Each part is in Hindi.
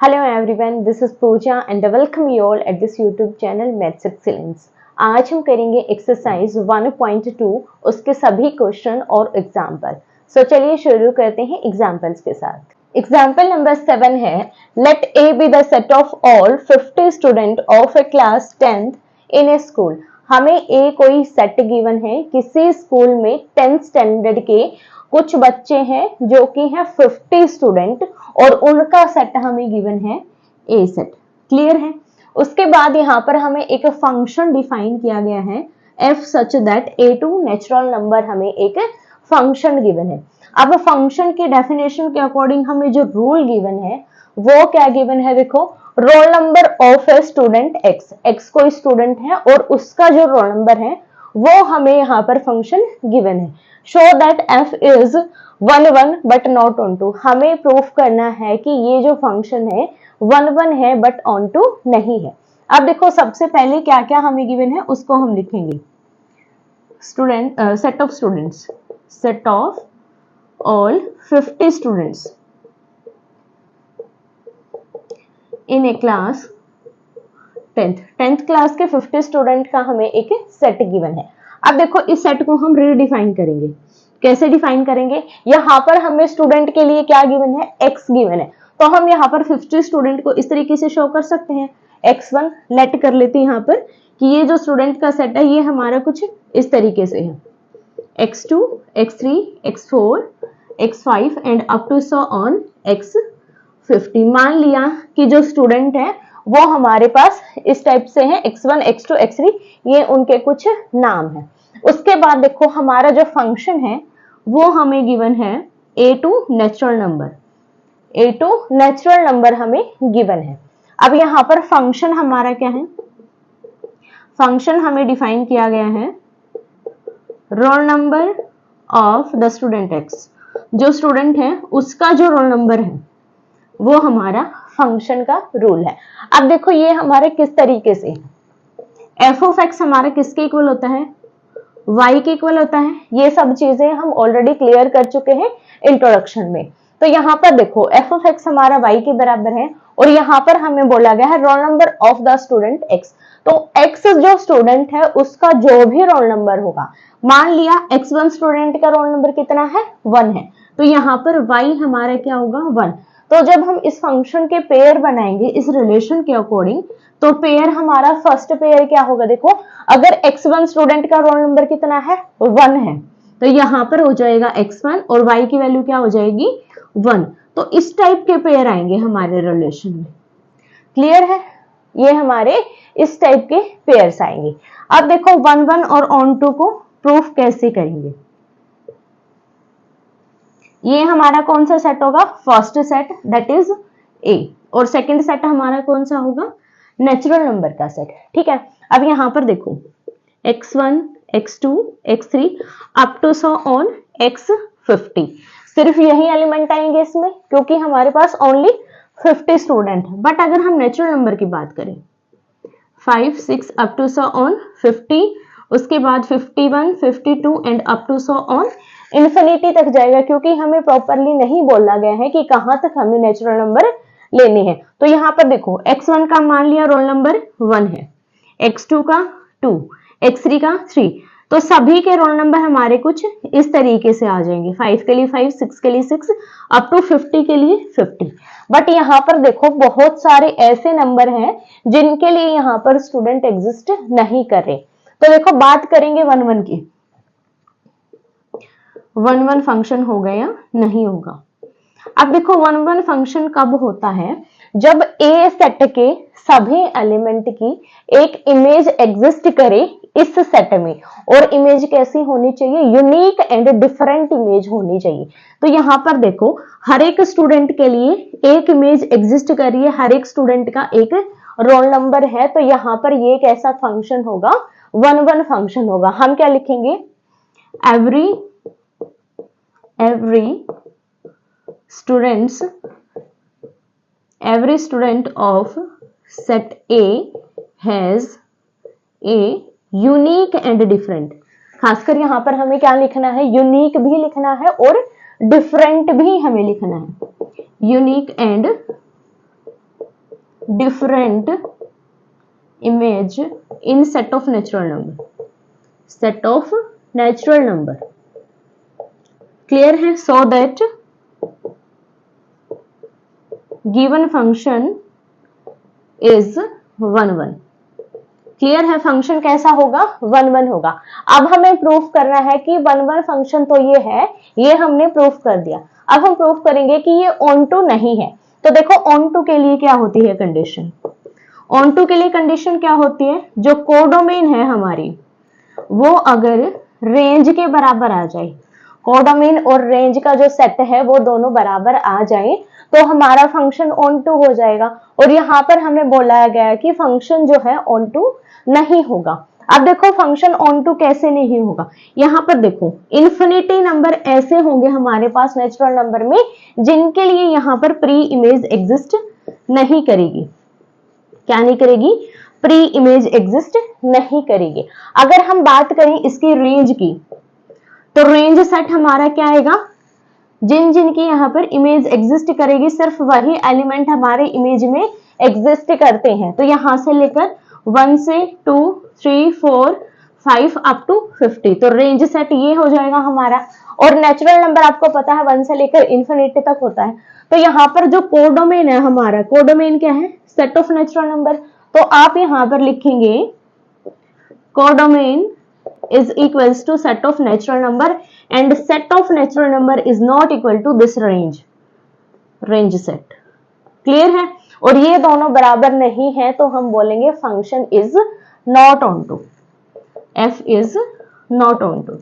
Hello everyone, this is Pooja and I welcome you all at this YouTube channel Maths Excellence। आज हम करेंगे एक्सरसाइज 1.2 उसके सभी क्वेश्चन और एग्जाम्पल। चलिए शुरू करते हैं एग्जाम्पल्स के साथ। एग्जाम्पल नंबर 7 है, let A be the set of all 50 student of a class 10th in a school. हमें ए कोई सेट गिवन है, किसी स्कूल में 10th स्टैंडर्ड के कुछ बच्चे हैं जो कि हैं 50 स्टूडेंट और उनका सेट हमें गिवन है ए सेट। क्लियर है। उसके बाद यहाँ पर हमें एक फंक्शन डिफाइन किया गया है f such that a2 natural number, हमें एक फंक्शन गिवन है। अब फंक्शन की डेफिनेशन के अकॉर्डिंग हमें जो रूल गिवन है वो क्या गिवन है, देखो roll number of a student x कोई स्टूडेंट है और उसका जो रोल नंबर है वो हमें यहाँ पर फंक्शन गिवन है। Show that f is 1 but not onto. हमें प्रूफ करना है कि ये जो फंक्शन है 1 है बट ऑन टू नहीं है। अब देखो सबसे पहले क्या क्या हमें गिवन है उसको हम लिखेंगे। Student set of students, set of all 50 students in A class 10th class के 50 स्टूडेंट का हमें एक सेट गिवन है। अब देखो इस सेट को हम रीडिफाइन करेंगे। कैसे डिफाइन करेंगे, यहाँ पर हमें स्टूडेंट के लिए क्या गिवन है, x गिवन है, तो हम यहाँ पर 50 स्टूडेंट को इस तरीके से शो कर सकते हैं। x1 लेट कर लेते हैं यहाँ पर कि ये जो स्टूडेंट का सेट है ये हमारा कुछ इस तरीके से है, x2 x3 x4 x5 and up to so on x50। मान लिया कि जो स्टूडेंट है वो हमारे पास इस टाइप से है, x1 x2 x3, ये उनके कुछ नाम है। उसके बाद देखो हमारा जो फंक्शन है वो हमें गिवन है a2 natural number, a2 natural number हमें गिवन है। अब यहाँ पर फंक्शन हमारा क्या है, फंक्शन हमें डिफाइन किया गया है roll number of the student x। जो स्टूडेंट है उसका जो रोल नंबर है वो हमारा फंक्शन का रूल है। अब देखो ये हमारे किस तरीके से है, f ऑफ x हमारा किसके इक्वल होता है, y के इक्वल होता है। ये सब चीजें हम ऑलरेडी क्लियर कर चुके हैं इंट्रोडक्शन में। तो यहाँ पर देखो f ऑफ x हमारा y के बराबर है और यहाँ पर हमें बोला गया है roll number of the student x। तो x जो स्टूडेंट है उसका जो भी रोल नंबर होगा, मान लिया x1 स्टूडेंट का रोल नंबर कितना है 1 है, तो यहाँ पर y हमारा क्या होगा 1। तो जब हम इस फंक्शन के पेयर बनाएंगे इस रिलेशन के अकॉर्डिंग, तो पेयर हमारा फर्स्ट पेयर क्या होगा, देखो अगर x1 स्टूडेंट का रोल नंबर कितना है 1 है तो यहाँ पर हो जाएगा x1 और y की वैल्यू क्या हो जाएगी 1। तो इस टाइप के पेयर आएंगे हमारे रिलेशन में। क्लियर है, ये हमारे इस टाइप के पेयर्स आएंगे। अब देखो 1 1 और ऑन टू को प्रूफ कैसे करेंगे। ये हमारा कौन सा सेट होगा, first set that is a, और सेकंड सेट हमारा कौन सा होगा, नेचुरल नंबर का सेट। ठीक है। अब यहाँ पर देखो x1 x2 x3 up to so on x50, सिर्फ यही एलिमेंट आएंगे इसमें क्योंकि हमारे पास ओनली 50 स्टूडेंट है। बट अगर हम नेचुरल नंबर की बात करें 5 6 अप टू सो ऑन 50, उसके बाद 51 52 and up to so on infinity तक जाएगा, क्योंकि हमें प्रॉपरली नहीं बोला गया है कि कहां तक हमें नेचुरल नंबर लेने हैं। तो यहाँ पर देखो x1 का मान लिया रोल नंबर 1 है, x2 का 2, x3 का 3, तो सभी के रोल नंबर हमारे कुछ इस तरीके से आ जाएंगे, 5 के लिए 5 6 के लिए 6 अप टू 50 के लिए 50। बट यहाँ पर देखो बहुत सारे ऐसे नंबर हैं जिनके लिए यहाँ पर स्टूडेंट एग्जिस्ट नहीं कर रहे। तो देखो बात करेंगे 1 1 की, 1 1 फंक्शन होगा या नहीं होगा। अब देखो 1 1 फंक्शन कब होता है, जब ए सेट के सभी एलिमेंट की एक इमेज एग्जिस्ट करे इस सेट में, और इमेज कैसी होनी चाहिए, यूनिक एंड डिफरेंट इमेज होनी चाहिए। तो यहाँ पर देखो हर एक स्टूडेंट के लिए एक इमेज एग्जिस्ट कर रही है, हर एक स्टूडेंट का एक रोल नंबर है, तो यहाँ पर ये कैसा फंक्शन होगा, 1 1 फंक्शन होगा। हम क्या लिखेंगे, every student of set A has a unique and different। खासकर यहाँ पर हमें क्या लिखना है, यूनिक भी लिखना है और डिफरेंट भी हमें लिखना है, unique and different image in set of natural number, set of natural number. Clear है? so that given function is 1 1. Clear है? फंक्शन कैसा होगा? 1 1 होगा. अब हमें प्रूफ करना है कि 1 1 फंक्शन तो ये है, ये हमने प्रूफ कर दिया. अब हम प्रूफ करेंगे कि ये ऑन टू नहीं है. तो देखो ऑन टू के लिए क्या होती है कंडीशन? ऑन टू के लिए कंडीशन क्या होती है? जो कोडोमेन है हमारी, वो अगर रेंज के बराबर आ जाए, कोडोमेन और रेंज का जो सेट है वो दोनों बराबर आ जाए, तो हमारा फंक्शन ऑन टू हो जाएगा. और यहाँ पर हमें बोला गया है कि फंक्शन जो है ऑन टू नहीं होगा. अब देखो फंक्शन ऑन टू कैसे नहीं होगा. यहाँ पर देखो इन्फिनिटी नंबर ऐसे होंगे हमारे पास नेचुरल नंबर में जिनके लिए यहाँ पर प्री इमेज एग्जिस्ट नहीं करेगी. क्या नहीं करेगी? प्री इमेज एग्जिस्ट नहीं करेगी. अगर हम बात करें इसकी रेंज की, तो रेंज सेट हमारा क्या आएगा? जिन जिनकी यहाँ पर इमेज एग्जिस्ट करेगी, सिर्फ वही एलिमेंट हमारे इमेज में एग्जिस्ट करते हैं. तो यहां से लेकर 1 से 2 3 4 5 अप टू 50. तो रेंज सेट ये हो जाएगा हमारा. और नेचुरल नंबर आपको पता है 1 से लेकर इंफिनिटी तक होता है. तो यहाँ पर जो कोडोमेन है हमारा, कोडोमेन क्या है? Set of natural number. तो आप यहाँ पर लिखेंगे codomain is equals to set of natural number and set of natural number is not equal to this range set. Clear है? और ये दोनों बराबर नहीं है तो हम बोलेंगे function is not onto, f is not onto.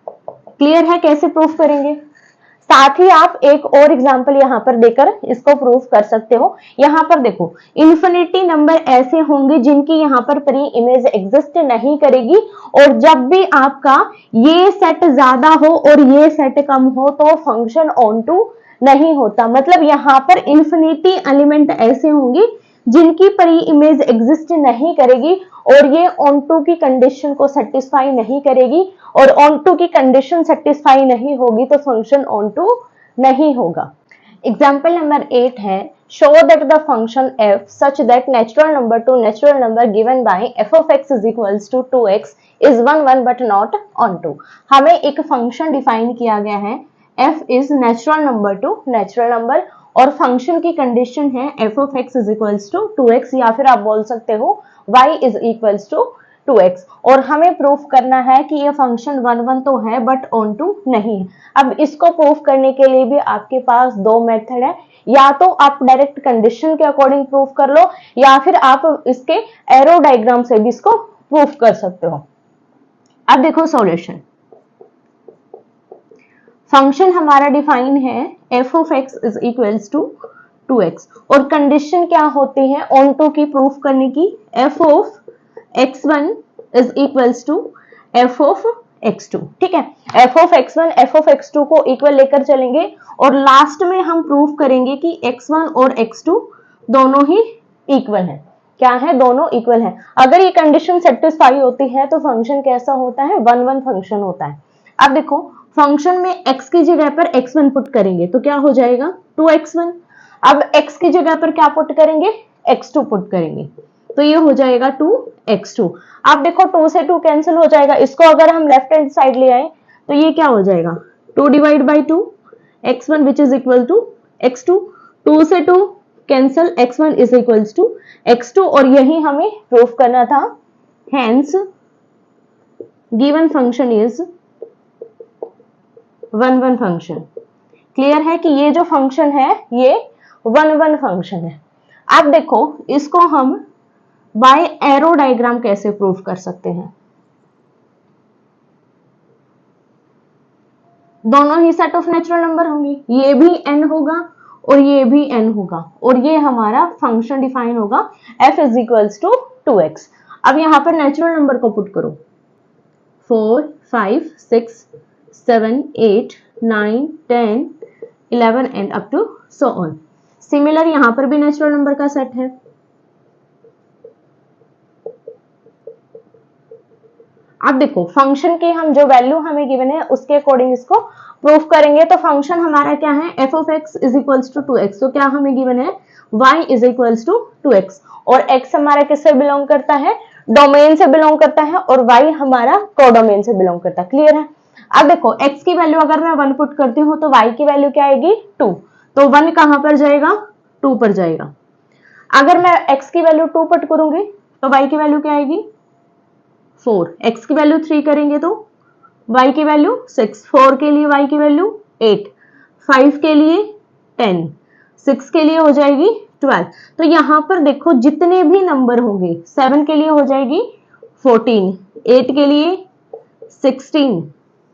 Clear है? कैसे प्रूफ करेंगे? साथ ही आप एक और एग्जांपल यहाँ पर देकर इसको प्रूफ कर सकते हो. यहाँ पर देखो इन्फिनिटी नंबर ऐसे होंगे जिनकी यहाँ पर प्री इमेज एग्जिस्ट नहीं करेगी, और जब भी आपका ये सेट ज्यादा हो और ये सेट कम हो तो फंक्शन ऑन टू नहीं होता. मतलब यहाँ पर इन्फिनिटी एलिमेंट ऐसे होंगे जिनकी प्री इमेज एग्जिस्ट नहीं करेगी और ये ऑन टू की कंडीशन को सेटिस्फाई नहीं करेगी, और ऑन टू की कंडीशन सेटिस्फाई नहीं होगी तो फंक्शन ऑन टू नहीं होगा. एग्जाम्पल नंबर 8 है, show that the function f such that natural number to natural number given by f of x is equals to 2x is 1 1 but not on to. हमें एक फंक्शन डिफाइन किया गया है, f is natural number to natural number, और फंक्शन की कंडीशन है f of x is equals to 2x, या फिर आप बोल सकते हो y is equals to 2x. और हमें प्रूफ करना है कि ये फंक्शन 1 1 तो है बट ऑन टू नहीं है. अब इसको प्रूफ करने के लिए भी आपके पास दो मेथड है, या तो आप डायरेक्ट कंडीशन के अकॉर्डिंग प्रूफ कर लो, या फिर आप इसके एरो डायग्राम से भी इसको प्रूफ कर सकते हो. अब देखो सॉल्यूशन. फंक्शन हमारा डिफाइन है f of x is equals to 2x, और कंडीशन क्या होती है ऑन टू की प्रूफ करने की? f of x1 is equals to f of x2. ठीक है, f of x1 f of x2 को इक्वल लेकर चलेंगे और लास्ट में हम प्रूफ करेंगे कि x1 और x2 दोनों ही इक्वल है. क्या है? दोनों इक्वल है. अगर ये कंडीशन सेटिस्फाई होती है तो फंक्शन कैसा होता है? 1 1 फंक्शन होता है. अब देखो फंक्शन में x की जगह पर x1 पुट करेंगे तो क्या हो जाएगा? 2x1. अब x की जगह पर क्या पुट करेंगे? x2 पुट करेंगे तो ये हो जाएगा 2x2. अब देखो 2 से 2 कैंसिल हो जाएगा. इसको अगर हम लेफ्ट हैंड साइड ले आए तो ये क्या हो जाएगा? 2 divide by 2 x1 which is equal to x2. 2 से 2 cancel, x1 is equal to x2, और यही हमें प्रूफ करना था. Hence given function is 1 1 function. Clear है कि ये जो फंक्शन है ये 1 1 फंक्शन है. अब देखो इसको हम बाय एरो डायग्राम कैसे प्रूफ कर सकते हैं? दोनों ही सेट ऑफ नेचुरल नंबर होंगे, ये भी n होगा और ये भी n होगा, और ये हमारा फंक्शन डिफाइन होगा f is equals to 2x. अब यहां पर नेचुरल नंबर को पुट करो. 4 5 6 7 8 9 10 11 and up to so on. Similar यहां पर भी नेचुरल नंबर का सेट है. अब देखो फंक्शन की हम जो वैल्यू हमें गिवन है उसके अकॉर्डिंग इसको प्रूफ करेंगे. तो फंक्शन हमारा क्या है? f of x is equals to 2x. तो क्या हमें गिवन है? y is equals to 2x, और x हमारा किससे बिलोंग करता है, डोमेन से बिलोंग करता है, और y हमारा कोडोमेन से बिलोंग करता है। क्लियर है। अब देखो x की वैल्यू अगर मैं 1 पुट करती हूँ तो y की वैल्यू क्या आएगी 2, तो 1 कहां पर जाएगा, 2 पर जाएगा। अगर मैं x की वैल्यू 2 पुट करूंगी तो y की वैल्यू क्या आएगी 4, x की वैल्यू 3 करेंगे तो y की वैल्यू 6, 4 के लिए y की वैल्यू 8, 5 के लिए 10, 6 के लिए हो जाएगी 12। तो यहां पर देखो जितने भी नंबर होंगे, 7 के लिए हो जाएगी 14, 8 के लिए 16,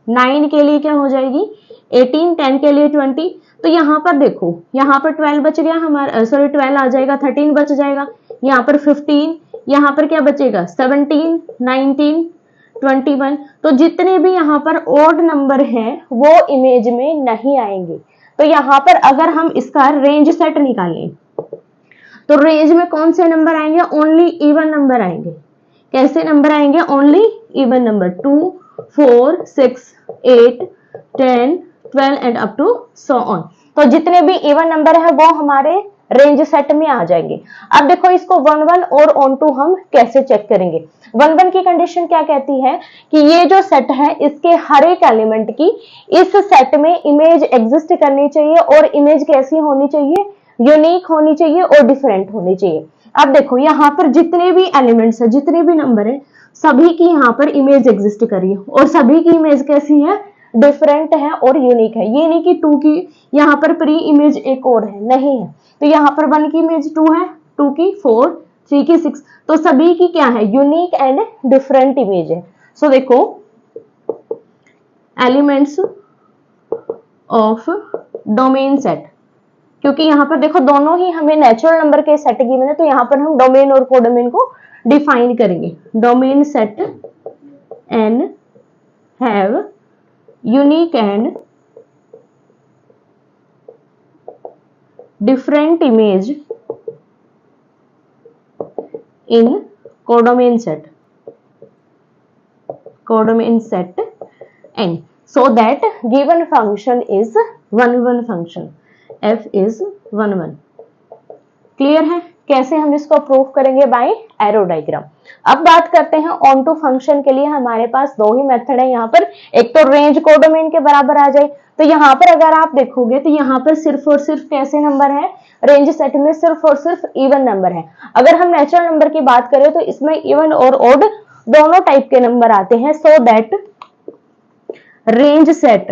9 के लिए क्या हो जाएगी 18, 10 के लिए 20। तो यहां पर देखो, यहां पर 12 बच गया हमारा, सॉरी 12 आ जाएगा, 13 बच जाएगा, यहां पर 15, यहां पर क्या बचेगा 17, 19, 21। तो जितने भी यहाँ पर ओड नंबर हैं वो इमेज में नहीं आएंगे। तो यहाँ पर अगर हम इसका रेंज सेट निकालें तो रेंज में कौन से नंबर आएंगे, ओनली इवन नंबर आएंगे। कैसे नंबर आएंगे, only even number, 2, 4, 6, 8, 10, 12 and up to so on. तो जितने भी इवन नंबर है वो हमारे रेंज सेट में आ जाएंगे। अब देखो इसको 1 1 और ऑन टू हम कैसे चेक करेंगे। 1 1 की कंडीशन क्या कहती है कि ये जो सेट है इसके हर एक एलिमेंट की इस सेट में इमेज एग्जिस्ट करनी चाहिए, और इमेज कैसी होनी चाहिए, यूनिक होनी चाहिए और डिफरेंट होनी चाहिए। अब देखो यहाँ पर जितने भी एलिमेंट्स है, जितने भी नंबर है, सभी की यहाँ पर इमेज एग्जिस्ट करी है, और सभी की इमेज कैसी है, डिफरेंट है और यूनिक है। ये नहीं कि 2 की यहाँ पर प्री इमेज एक और है, नहीं है। तो यहाँ पर 1 की इमेज 2 है, 2 की 4, 3 की 6, तो सभी की क्या है, यूनिक एंड डिफरेंट इमेज है। सो देखो एलिमेंट्स ऑफ डोमेन सेट, क्योंकि यहाँ पर देखो दोनों ही हमें नेचुरल नंबर के सेट गिवन है, तो यहाँ पर हम डोमेन और कोडोमेन को डिफाइन करेंगे। Domain set N have unique and different image in codomain set n, so that given function is 1 1 function, f is 1 1। Clear है। कैसे हम इसको प्रूव करेंगे, बाय एरो डायग्राम। अब बात करते हैं ऑन टू फंक्शन के लिए हमारे पास दो ही मेथड है यहाँ पर, एक तो रेंज कोडोमेन के बराबर आ जाए। तो यहाँ पर अगर आप देखोगे तो यहाँ पर सिर्फ और सिर्फ कैसे नंबर है, रेंज सेट में सिर्फ और सिर्फ इवन नंबर है। अगर हम नेचुरल नंबर की बात करें तो इसमें इवन और ओड दोनों टाइप के नंबर आते हैं। So that range set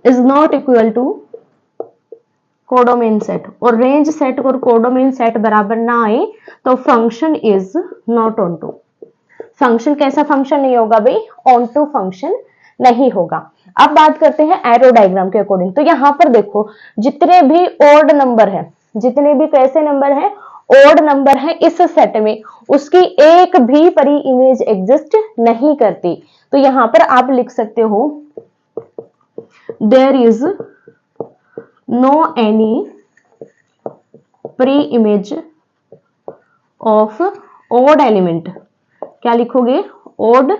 is not equal to codomain set, और रेंज सेट और कोडोमेन सेट बराबर ना आए तो function is not onto. Function कैसा फंक्शन नहीं होगा भाई, ऑन टू फंक्शन नहीं होगा। अब बात करते हैं एरो डायग्राम के अकॉर्डिंग। तो यहाँ पर देखो जितने भी ओड नंबर है, जितने भी कैसे नंबर है, ओड नंबर है इस सेट में, उसकी एक भी परी इमेज एग्जिस्ट नहीं करती। तो यहाँ पर आप लिख सकते हो there is no any pre image of odd element. क्या लिखोगे, ओड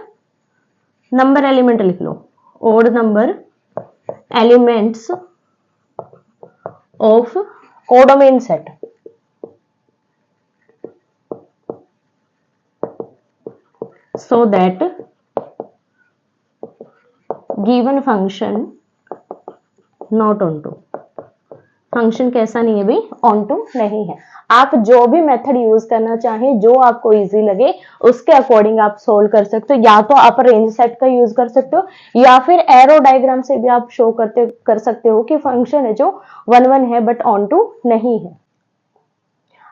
नंबर एलिमेंट लिख लो, odd number elements of codomain set. So that given function not onto. Function कैसा नहीं है भाई, ऑन टू नहीं है। आप जो भी मेथड यूज करना चाहें, जो आपको इजी लगे उसके अकॉर्डिंग आप सोल्व कर सकते हो। या तो आप रेंज सेट का यूज कर सकते हो, या फिर एरो डायग्राम से भी आप शो कर सकते हो कि फंक्शन है जो 1 1 है बट ऑन टू नहीं है।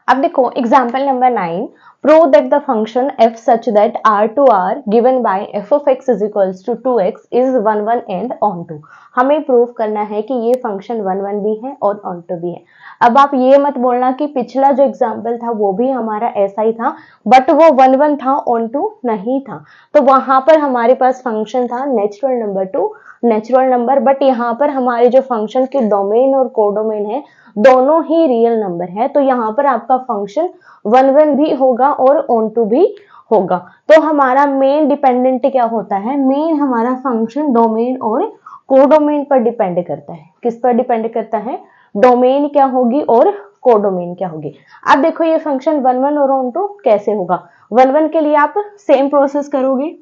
अब देखो example number 9, prove that the function f such that r to r given by f of x is equals to 2x is 1 1 and on to। हमें प्रूव करना है कि ये फंक्शन 1 1 भी है और on to भी है। अब आप ये मत बोलना कि पिछला जो एग्जाम्पल था वो भी हमारा ऐसा ही था बट वो 1 1 था, on to नहीं था। तो वहां पर हमारे पास फंक्शन था natural number to natural number, but यहाँ पर हमारे जो फंक्शन के डोमेन और कोडोमेन है दोनों ही रियल नंबर है। तो यहाँ पर आपका फंक्शन 1 1 भी होगा और ऑन टू भी होगा। तो हमारा मेन डिपेंडेंट क्या होता है, मेन हमारा फंक्शन डोमेन और कोडोमेन पर डिपेंड करता है। किस पर डिपेंड करता है, डोमेन क्या होगी और कोडोमेन क्या होगी। अब देखो ये फंक्शन 1 1 और ऑन टू कैसे होगा। 1 1 के लिए आप सेम प्रोसेस करोगे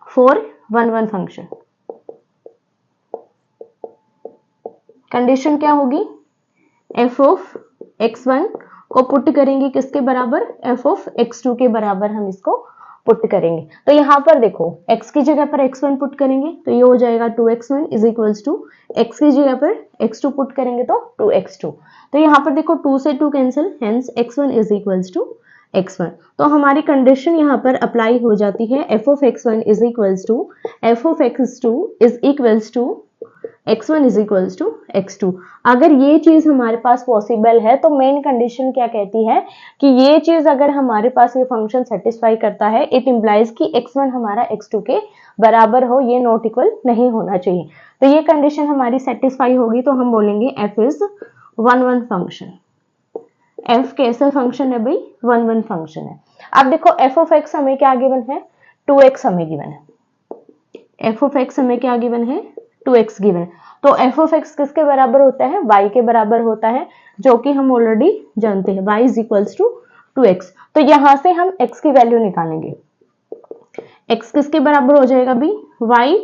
फॉर 1 1 फंक्शन। कंडीशन क्या होगी, f ऑफ x1 को पुट करेंगे किसके बराबर, f ऑफ x2 के बराबर हम इसको पुट करेंगे। तो यहाँ पर देखो x की जगह पर x1 पुट करेंगे तो ये हो जाएगा 2x1 is equals to, x की जगह पर x2 पुट करेंगे तो 2x2। तो यहाँ पर देखो 2 से 2 cancel, hence x1 is equals to x1। तो हमारी कंडीशन यहाँ पर अप्लाई हो जाती है, f of x1 is equals to f of x2 is equals to x1 is equals to x2। अगर ये चीज हमारे पास पॉसिबल है तो मेन कंडीशन क्या कहती है कि ये चीज अगर हमारे पास ये फंक्शन सेटिस्फाई करता है, इट इंप्लाइज कि x1 हमारा x2 के बराबर हो, ये नॉट इक्वल नहीं होना चाहिए। तो ये कंडीशन हमारी सेटिस्फाई होगी तो हम बोलेंगे f इज 1 1 फंक्शन। f कैसा फंक्शन है भाई, 1 1 फंक्शन है। अब देखो f ऑफ x हमें क्या गिवन है, 2x हमें गिवन है। f ऑफ x हमें क्या गिवन है, 2x गिवन। तो f ऑफ x किसके बराबर होता है, y के बराबर होता है, जो कि हम ऑलरेडी जानते हैं y is equals to 2x। तो यहां से हम x की वैल्यू निकालेंगे, x किसके बराबर हो जाएगा भी, y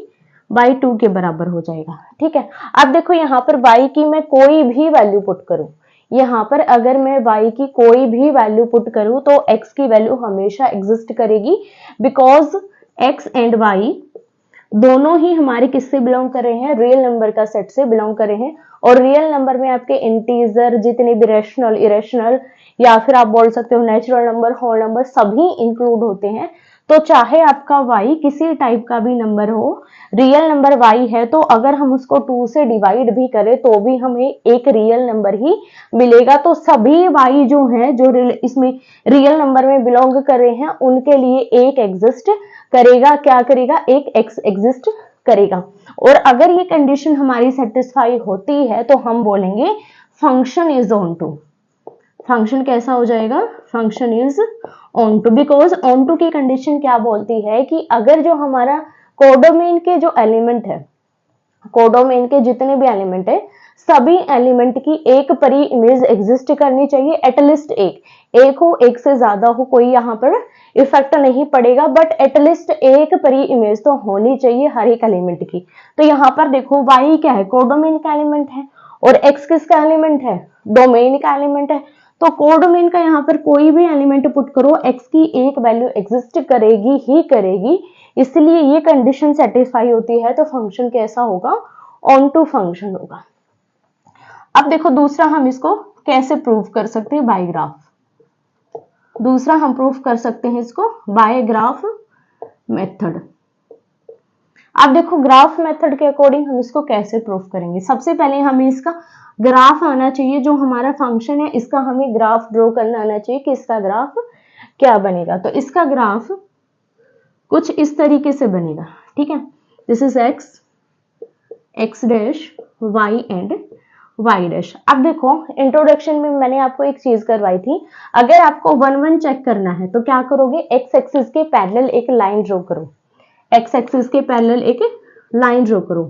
बाई 2 के बराबर हो जाएगा। ठीक है, अब देखो यहाँ पर y की मैं कोई भी वैल्यू पुट करूं, यहाँ पर अगर मैं y की कोई भी वैल्यू पुट करूं तो x की वैल्यू हमेशा एग्जिस्ट करेगी, बिकॉज x एंड y दोनों ही हमारे किससे बिलोंग कर रहे हैं, रियल नंबर का सेट से बिलोंग कर रहे हैं। और रियल नंबर में आपके इंटीजर जितने भी रेशनल, इरेशनल या फिर आप बोल सकते हो नेचुरल नंबर, होल नंबर सभी इंक्लूड होते हैं। तो चाहे आपका y किसी टाइप का भी नंबर हो, रियल नंबर y है तो अगर हम उसको 2 से डिवाइड भी करें तो भी हमें एक रियल नंबर ही मिलेगा। तो सभी y जो हैं जो इसमें रियल नंबर में बिलोंग कर रहे हैं उनके लिए एक एग्जिस्ट करेगा, क्या करेगा, एक x एग्जिस्ट करेगा। और अगर ये कंडीशन हमारी सेटिस्फाई होती है तो हम बोलेंगे function is onto. Function कैसा हो जाएगा, function is onto, because onto की कंडीशन क्या बोलती है कि अगर जो हमारा कोडोमेन के जो एलिमेंट है, कोडोमेन के जितने भी एलिमेंट है सभी एलिमेंट की एक परी इमेज एग्जिस्ट करनी चाहिए, एटलीस्ट एक हो, एक से ज्यादा हो, कोई यहाँ पर इफेक्ट नहीं पड़ेगा, बट एटलीस्ट एक परी इमेज तो होनी चाहिए हर एक एलिमेंट की। तो यहाँ पर देखो y क्या है, कोडोमेन का एलिमेंट है, और x किसका एलिमेंट है, डोमेन का एलिमेंट है। तो कोडोमेन का यहाँ पर कोई भी एलिमेंट पुट करो, x की एक वैल्यू एग्जिस्ट करेगी ही करेगी, इसलिए ये कंडीशन सेटिस्फाई होती है। तो फंक्शन कैसा होगा, ऑन टू फंक्शन होगा। अब देखो दूसरा हम इसको कैसे प्रूव कर सकते हैं, बाय ग्राफ। दूसरा हम प्रूफ कर सकते हैं इसको बाय ग्राफ मेथड। अब देखो ग्राफ मेथड के अकॉर्डिंग हम इसको कैसे प्रूफ करेंगे। सबसे पहले हमें इसका ग्राफ आना चाहिए, जो हमारा फंक्शन है इसका हमें ग्राफ ड्रॉ करना आना चाहिए कि इसका ग्राफ क्या बनेगा। तो इसका ग्राफ कुछ इस तरीके से बनेगा, ठीक है। This is x dash y and y dash. अब देखो इंट्रोडक्शन में मैंने आपको एक चीज करवाई थी, अगर आपको 1 1 चेक करना है तो क्या करोगे, x एक्सिस के पैरेलल एक लाइन ड्रॉ करो, x एक्सिस के पैरेलल एक लाइन ड्रॉ करो,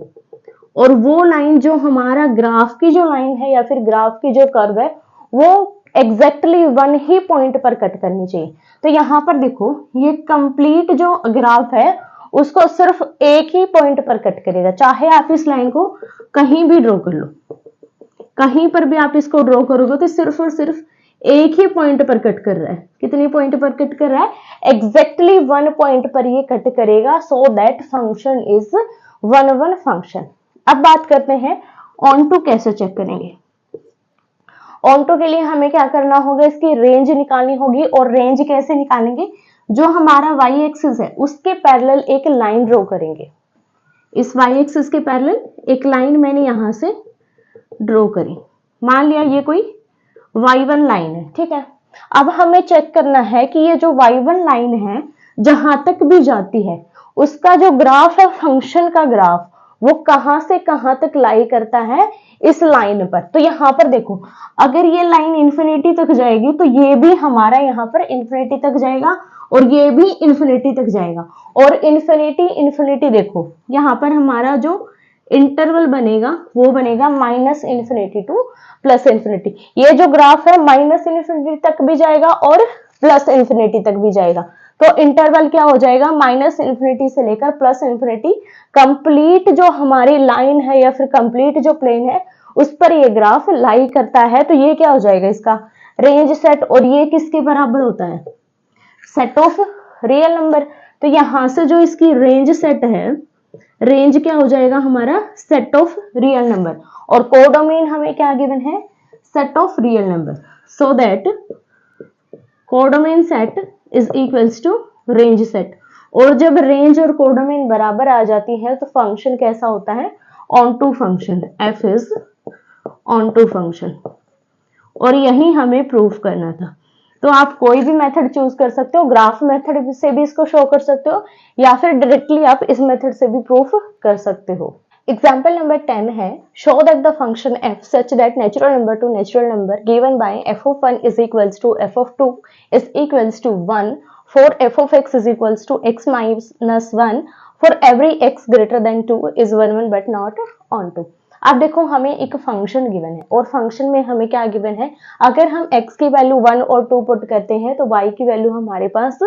और वो लाइन जो हमारा ग्राफ की जो लाइन है या फिर ग्राफ की जो कर्व है वो एग्जैक्टली 1 ही पॉइंट पर कट करनी चाहिए। तो यहाँ पर देखो ये कंप्लीट जो ग्राफ है उसको सिर्फ एक ही पॉइंट पर कट करेगा, चाहे आप इस लाइन को कहीं भी ड्रॉ कर लो, कहीं पर भी आप इसको ड्रॉ करोगे तो सिर्फ और सिर्फ एक ही पॉइंट पर कट कर रहा है। कितने पॉइंट पर कट कर रहा है, एग्जैक्टली 1 पॉइंट पर ये कट करेगा, so that function is 1 1 function. अब बात करते हैं ऑन टू कैसे चेक करेंगे। ऑन टू के लिए हमें क्या करना होगा, इसकी रेंज निकालनी होगी। और रेंज कैसे निकालेंगे, जो हमारा y एक्सिस है उसके पैरेलल एक लाइन ड्रॉ करेंगे। इस y एक्सिस के पैरेलल एक लाइन मैंने यहां से ड्रॉ करी, मान लिया ये कोई y1 लाइन है, ठीक है। अब हमें चेक करना है कि ये जो y1 लाइन है जहां तक भी जाती है उसका जो ग्राफ है, फंक्शन का ग्राफ, वो कहां से कहां तक लाई करता है, इस लाइन पर। तो यहाँ पर देखो अगर ये लाइन इंफिनिटी तक जाएगी तो ये भी हमारा यहाँ पर इंफिनिटी तक जाएगा और ये भी इंफिनिटी तक जाएगा। और इंफिनिटी इंफिनिटी देखो यहाँ पर हमारा जो इंटरवल बनेगा वो बनेगा -∞ टू +∞। ये जो ग्राफ है -∞ तक भी जाएगा और +∞ तक भी जाएगा, तो इंटरवल क्या हो जाएगा, -∞ से लेकर +∞। कंप्लीट जो हमारी लाइन है या फिर कंप्लीट जो प्लेन है उस पर ये ग्राफ लाई करता है, तो ये क्या हो जाएगा इसका रेंज सेट। और ये किसके बराबर होता है, सेट ऑफ रियल नंबर। तो यहां से जो इसकी रेंज सेट है, रेंज क्या हो जाएगा हमारा सेट ऑफ रियल नंबर, और कोडोमेन हमें क्या गिवन है, set of real number. So that codomain set is equals to range set. और जब रेंज और कोडोमेन बराबर आ जाती है तो फंक्शन कैसा होता है, onto function, F is onto function. और यही हमें प्रूफ करना था। तो आप कोई भी मेथड चूज कर सकते हो, ग्राफ मेथड से भी इसको शो कर सकते हो या फिर डायरेक्टली आप इस मेथड से भी प्रूफ कर सकते हो। एग्जाम्पल नंबर 10 है, show that the function f such that natural number to natural number given by f of 1 is equals to f of 2 is equals to 1 for f of x is equals to x minus 1 for every x greater than 2 is 1 but not on 2। अब देखो हमें एक फंक्शन गिवन है और फंक्शन में हमें क्या गिवन है, अगर हम x की वैल्यू 1 और 2 पुट करते हैं तो y की वैल्यू हमारे पास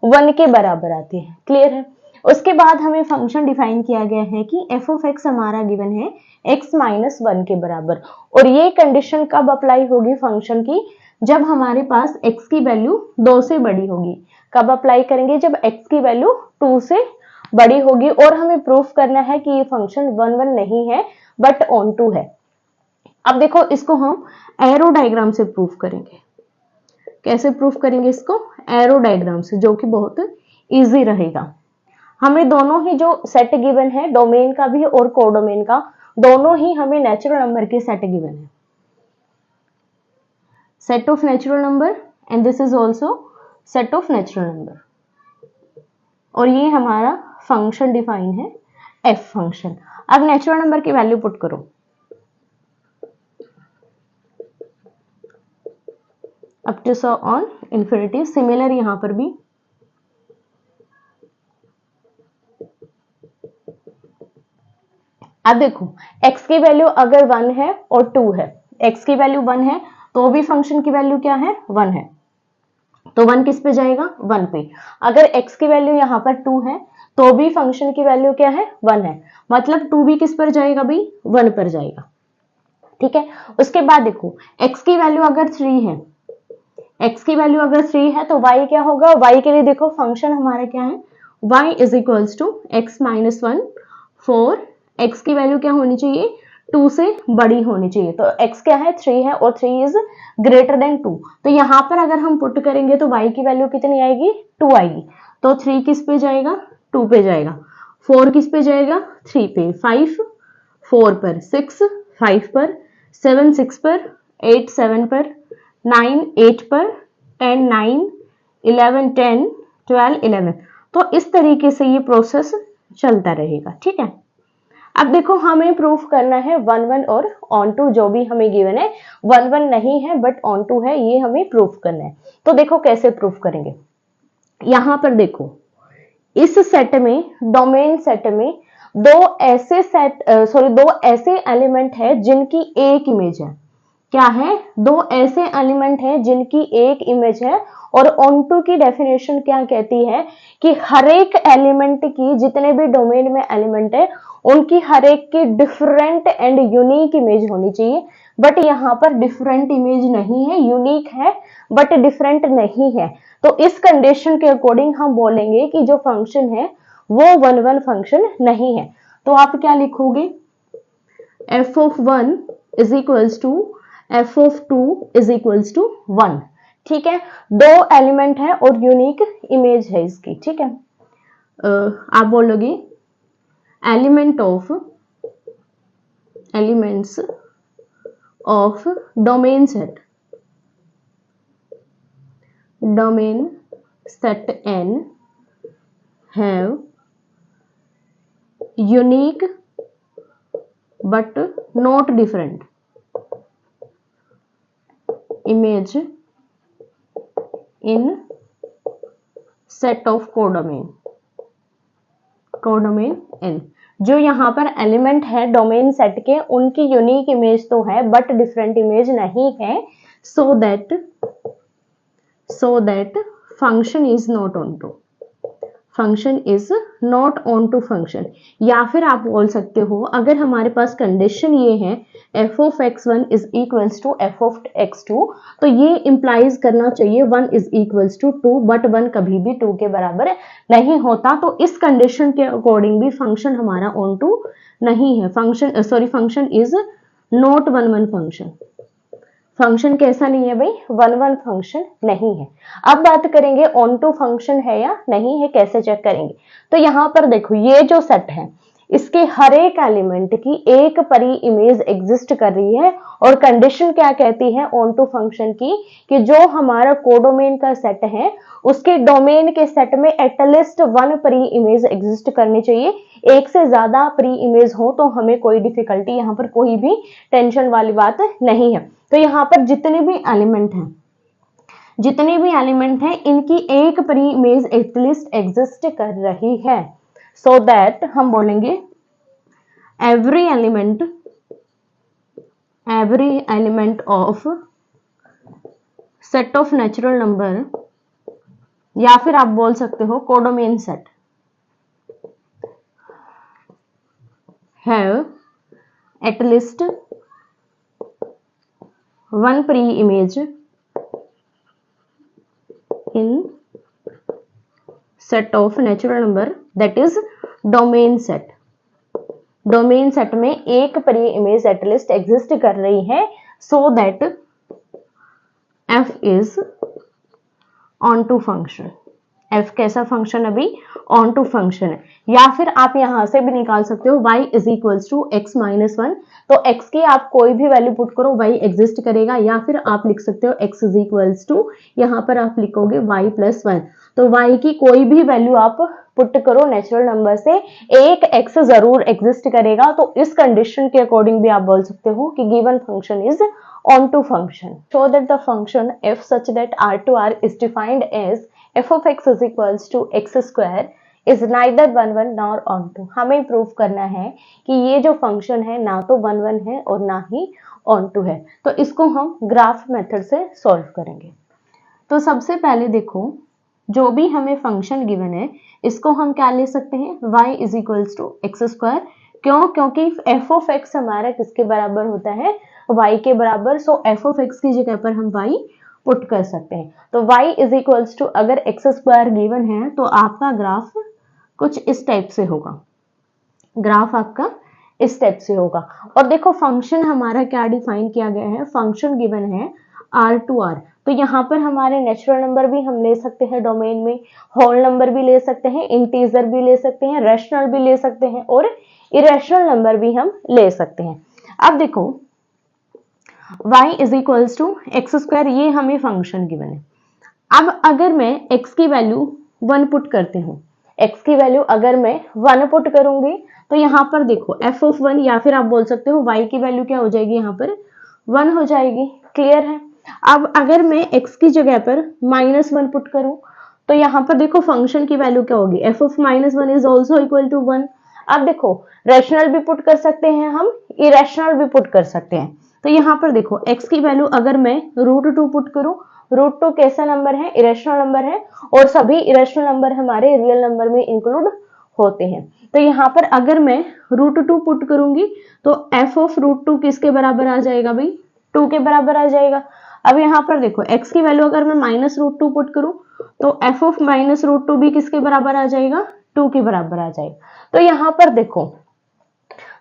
1 के बराबर आती है। क्लियर है। उसके बाद हमें फंक्शन डिफाइन किया गया है कि f of x हमारा गिवन है x माइनस 1 के बराबर। और ये कंडीशन कब अप्लाई होगी फंक्शन की, जब हमारे पास x की वैल्यू 2 से बड़ी होगी। कब अप्लाई करेंगे, जब x की वैल्यू 2 से बड़ी होगी। और हमें प्रूफ करना है कि ये फंक्शन 1 1 नहीं है बट ऑन टू है। अब देखो इसको हम एरो डायग्राम से प्रूफ करेंगे। कैसे प्रूफ करेंगे इसको, एरो डायग्राम से, जो कि बहुत इजी रहेगा। हमें दोनों ही जो सेट गिवन है, डोमेन का भी और कोडोमेन का, दोनों ही हमें नेचुरल नंबर के सेट गिवन है, set of natural number and this is also set of natural number. और ये हमारा फंक्शन डिफाइन है एफ फंक्शन। अब नेचुरल नंबर की वैल्यू पुट करो, up to so on infinity. Similar यहां पर भी अब देखो x की वैल्यू अगर 1 है और 2 है, x की वैल्यू 1 है तो भी फंक्शन की वैल्यू क्या है, 1 है, तो 1 किस पे जाएगा, 1 पे। अगर x की वैल्यू यहाँ पर 2 है तो भी फंक्शन की वैल्यू क्या है, 1 है, मतलब 2 भी किस पर जाएगा भाई, 1 पर जाएगा। ठीक है। उसके बाद देखो x की वैल्यू अगर 3 है, x की वैल्यू अगर 3 है तो y क्या होगा, y के लिए देखो फंक्शन हमारा क्या है, y is equals to x minus 1 for x की वैल्यू क्या होनी चाहिए, 2 से बड़ी होनी चाहिए। तो x क्या है, 3 है और 3 इज ग्रेटर देन 2। तो यहां पर अगर हम पुट करेंगे तो y की वैल्यू कितनी आएगी, 2 आएगी। तो 3 किस पे जाएगा, 2 पे जाएगा। 4 किस पे जाएगा, 3 पे। 5 4 पर, 6 5 पर, 7 6 पर, 8 7 पर, 9 8 पर, 10 9, 11 10, 12 11। तो इस तरीके से ये प्रोसेस चलता रहेगा। ठीक है। अब देखो हमें प्रूफ करना है 1 1 और ऑन टू, जो भी हमें गिवन है 1 1 नहीं है बट ऑन टू है, ये हमें प्रूफ करना है। तो देखो कैसे प्रूफ करेंगे। यहां पर देखो इस सेट में, डोमेन सेट में दो ऐसे एलिमेंट है जिनकी एक इमेज है। क्या है, दो ऐसे एलिमेंट हैं जिनकी एक इमेज है। और ऑनटू की डेफिनेशन क्या कहती है कि हर एक एलिमेंट की, जितने भी डोमेन में एलिमेंट है उनकी हर एक की डिफरेंट एंड यूनिक इमेज होनी चाहिए। बट यहाँ पर डिफरेंट इमेज नहीं है, यूनिक है बट डिफरेंट नहीं है। तो इस कंडीशन के अकॉर्डिंग हम बोलेंगे कि जो फंक्शन है वो 1 1 फंक्शन नहीं है। तो आप क्या लिखोगे, f of 1 is equals to f of 2 is equals to 1। ठीक है। दो एलिमेंट है और यूनिक इमेज है इसकी। ठीक है। आप बोलोगे elements of domain set n have unique but not different image in set of codomain n। जो यहाँ पर एलिमेंट है डोमेन सेट के उनकी यूनिक इमेज तो है बट डिफरेंट इमेज नहीं है, so that function is not onto, function is not onto function. या फिर आप बोल सकते हो अगर हमारे पास कंडीशन ये है f of x1 is equals to f of x2, तो ये इंप्लाइज करना चाहिए 1 इज इक्वल्स टू 2, बट 1 कभी भी 2 के बराबर नहीं होता। तो इस कंडीशन के अकॉर्डिंग भी फंक्शन हमारा ऑन टू नहीं है, function is not 1 1 function. Function कैसा नहीं है भाई, 1 1 फंक्शन नहीं है। अब बात करेंगे ऑन टू फंक्शन है या नहीं है, कैसे चेक करेंगे। तो यहाँ पर देखो ये जो सेट है इसके हर एक एलिमेंट की एक परी इमेज एग्जिस्ट कर रही है, और कंडीशन क्या कहती है ऑन टू फंक्शन की, कि जो हमारा कोडोमेन का सेट है उसके डोमेन के सेट में एटलीस्ट 1 परी इमेज एग्जिस्ट करनी चाहिए। एक से ज्यादा परी इमेज हो तो हमें कोई डिफिकल्टी, यहाँ पर कोई भी टेंशन वाली बात नहीं है। तो यहाँ पर जितने भी एलिमेंट हैं इनकी एक परी इमेज एटलीस्ट एग्जिस्ट कर रही है, सो दैट हम बोलेंगे every element of set of natural number, या फिर आप बोल सकते हो codomain set, have at least 1 pre image in set of natural number, that is domain set। Domain set में एक परी इमेज एटलीस्ट एग्जिस्ट कर रही है, so that f is onto function. f कैसा फंक्शन, अभी ऑन टू फंक्शन है। या फिर आप यहां से भी निकाल सकते हो y is equals to x minus 1, तो x की आप कोई भी वैल्यू पुट करो y एग्जिस्ट करेगा। या फिर आप लिख सकते हो x इज इक्वल्स टू, यहां पर आप लिखोगे y प्लस 1, तो y की कोई भी वैल्यू आप पुट करो नेचुरल नंबर से, एक x जरूर एग्जिस्ट करेगा। तो इस कंडीशन के अकॉर्डिंग भी आप बोल सकते हो कि given function is onto function. Show that the function f such that r to r is defined as f of x is equals to x square is neither 1 1 nor on to। हमें प्रूव करना है कि ये जो फंक्शन है ना तो 1 1 है और ना ही ऑन टू है। तो इसको हम ग्राफ मेथड से सॉल्व करेंगे। तो सबसे पहले देखो जो भी हमें फंक्शन गिवन है इसको हम क्या ले सकते हैं, y is equals to x square. क्यों, क्योंकि f ऑफ x हमारा किसके बराबर होता है, y के बराबर। सो f ऑफ x की जगह पर हम y पुट कर सकते हैं। तो y इज इक्वल्स टू, अगर एक्स स्क्वायर गिवन है तो आपका ग्राफ कुछ इस टाइप से होगा, ग्राफ आपका इस टाइप से होगा। और देखो फंक्शन हमारा क्या डिफाइन किया गया है, फंक्शन गिवन है r to r। तो यहाँ पर हमारे नेचुरल नंबर भी हम ले सकते हैं डोमेन में, होल नंबर भी ले सकते हैं, इंटीजर भी ले सकते हैं, रैशनल भी ले सकते हैं और इरेशनल नंबर भी हम ले सकते हैं। अब देखो y is equals to x square, ये हमें फंक्शन गिवन है। अब अगर मैं x की वैल्यू 1 पुट करती हूँ, x की वैल्यू अगर मैं 1 पुट करूंगी तो यहाँ पर देखो f ऑफ 1, या फिर आप बोल सकते हो y की वैल्यू क्या हो जाएगी, यहाँ पर 1 हो जाएगी। क्लियर है। अब अगर मैं x की जगह पर -1 पुट करूं तो यहाँ पर देखो फंक्शन की वैल्यू क्या होगी, f of -1 is also equal to 1। अब देखो रैशनल भी पुट कर सकते हैं हम, इरेशनल भी पुट कर सकते हैं। तो यहाँ पर देखो x की वैल्यू अगर मैं √2 पुट करूं, √2 कैसा नंबर है, इरेशनल नंबर है, और सभी इरेशनल नंबर हमारे रियल नंबर में इंक्लूड होते हैं। तो यहाँ पर अगर मैं √2 पुट करूंगी तो f ऑफ √2 किसके बराबर आ जाएगा भाई, 2 के बराबर आ जाएगा। अब यहाँ पर देखो x की वैल्यू अगर मैं -√2 पुट करूं तो f ऑफ -√2 भी किसके बराबर आ जाएगा, 2 के बराबर आ जाएगा। तो यहाँ पर देखो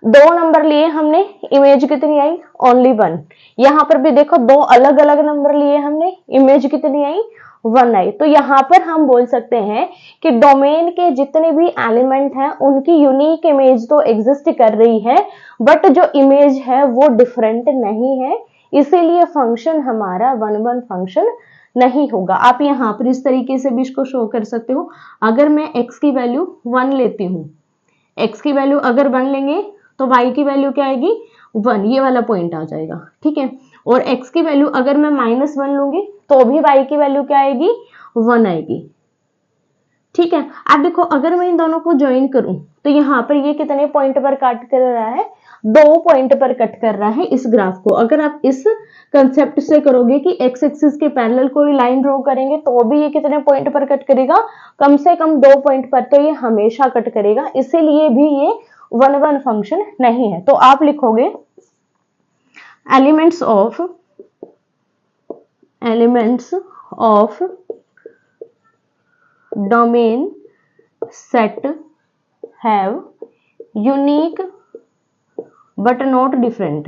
2 नंबर लिए हमने, इमेज कितनी आई, ओनली 1। यहाँ पर भी देखो 2 अलग अलग नंबर लिए हमने, इमेज कितनी आई, 1 आई। तो यहाँ पर हम बोल सकते हैं कि डोमेन के जितने भी एलिमेंट हैं उनकी यूनिक इमेज तो एग्जिस्ट कर रही है, बट जो इमेज है वो डिफरेंट नहीं है, इसीलिए फंक्शन हमारा 1 1 फंक्शन नहीं होगा। आप यहाँ पर इस तरीके से भी इसको शो कर सकते हो। अगर मैं x की वैल्यू 1 लेती हूँ, x की वैल्यू अगर 1 लेंगे तो y की वैल्यू क्या आएगी, 1, ये वाला पॉइंट आ जाएगा। ठीक है। और x की वैल्यू अगर मैं -1 लूंगी तो भी y की वैल्यू क्या आएगी, 1 आएगी। ठीक है। अब देखो अगर मैं इन दोनों को ज्वाइन करूं तो यहाँ पर ये कितने पॉइंट पर कट कर रहा है, 2 पॉइंट पर कट कर रहा है इस ग्राफ को। अगर आप इस कंसेप्ट से करोगे कि एक्स एक्सिस के पैरेलल कोई लाइन ड्रॉ करेंगे तो भी ये कितने पॉइंट पर कट करेगा, कम से कम 2 पॉइंट पर तो ये हमेशा कट करेगा, इसीलिए भी ये 1-1 फंक्शन नहीं है। तो आप लिखोगे elements of domain set have unique but not different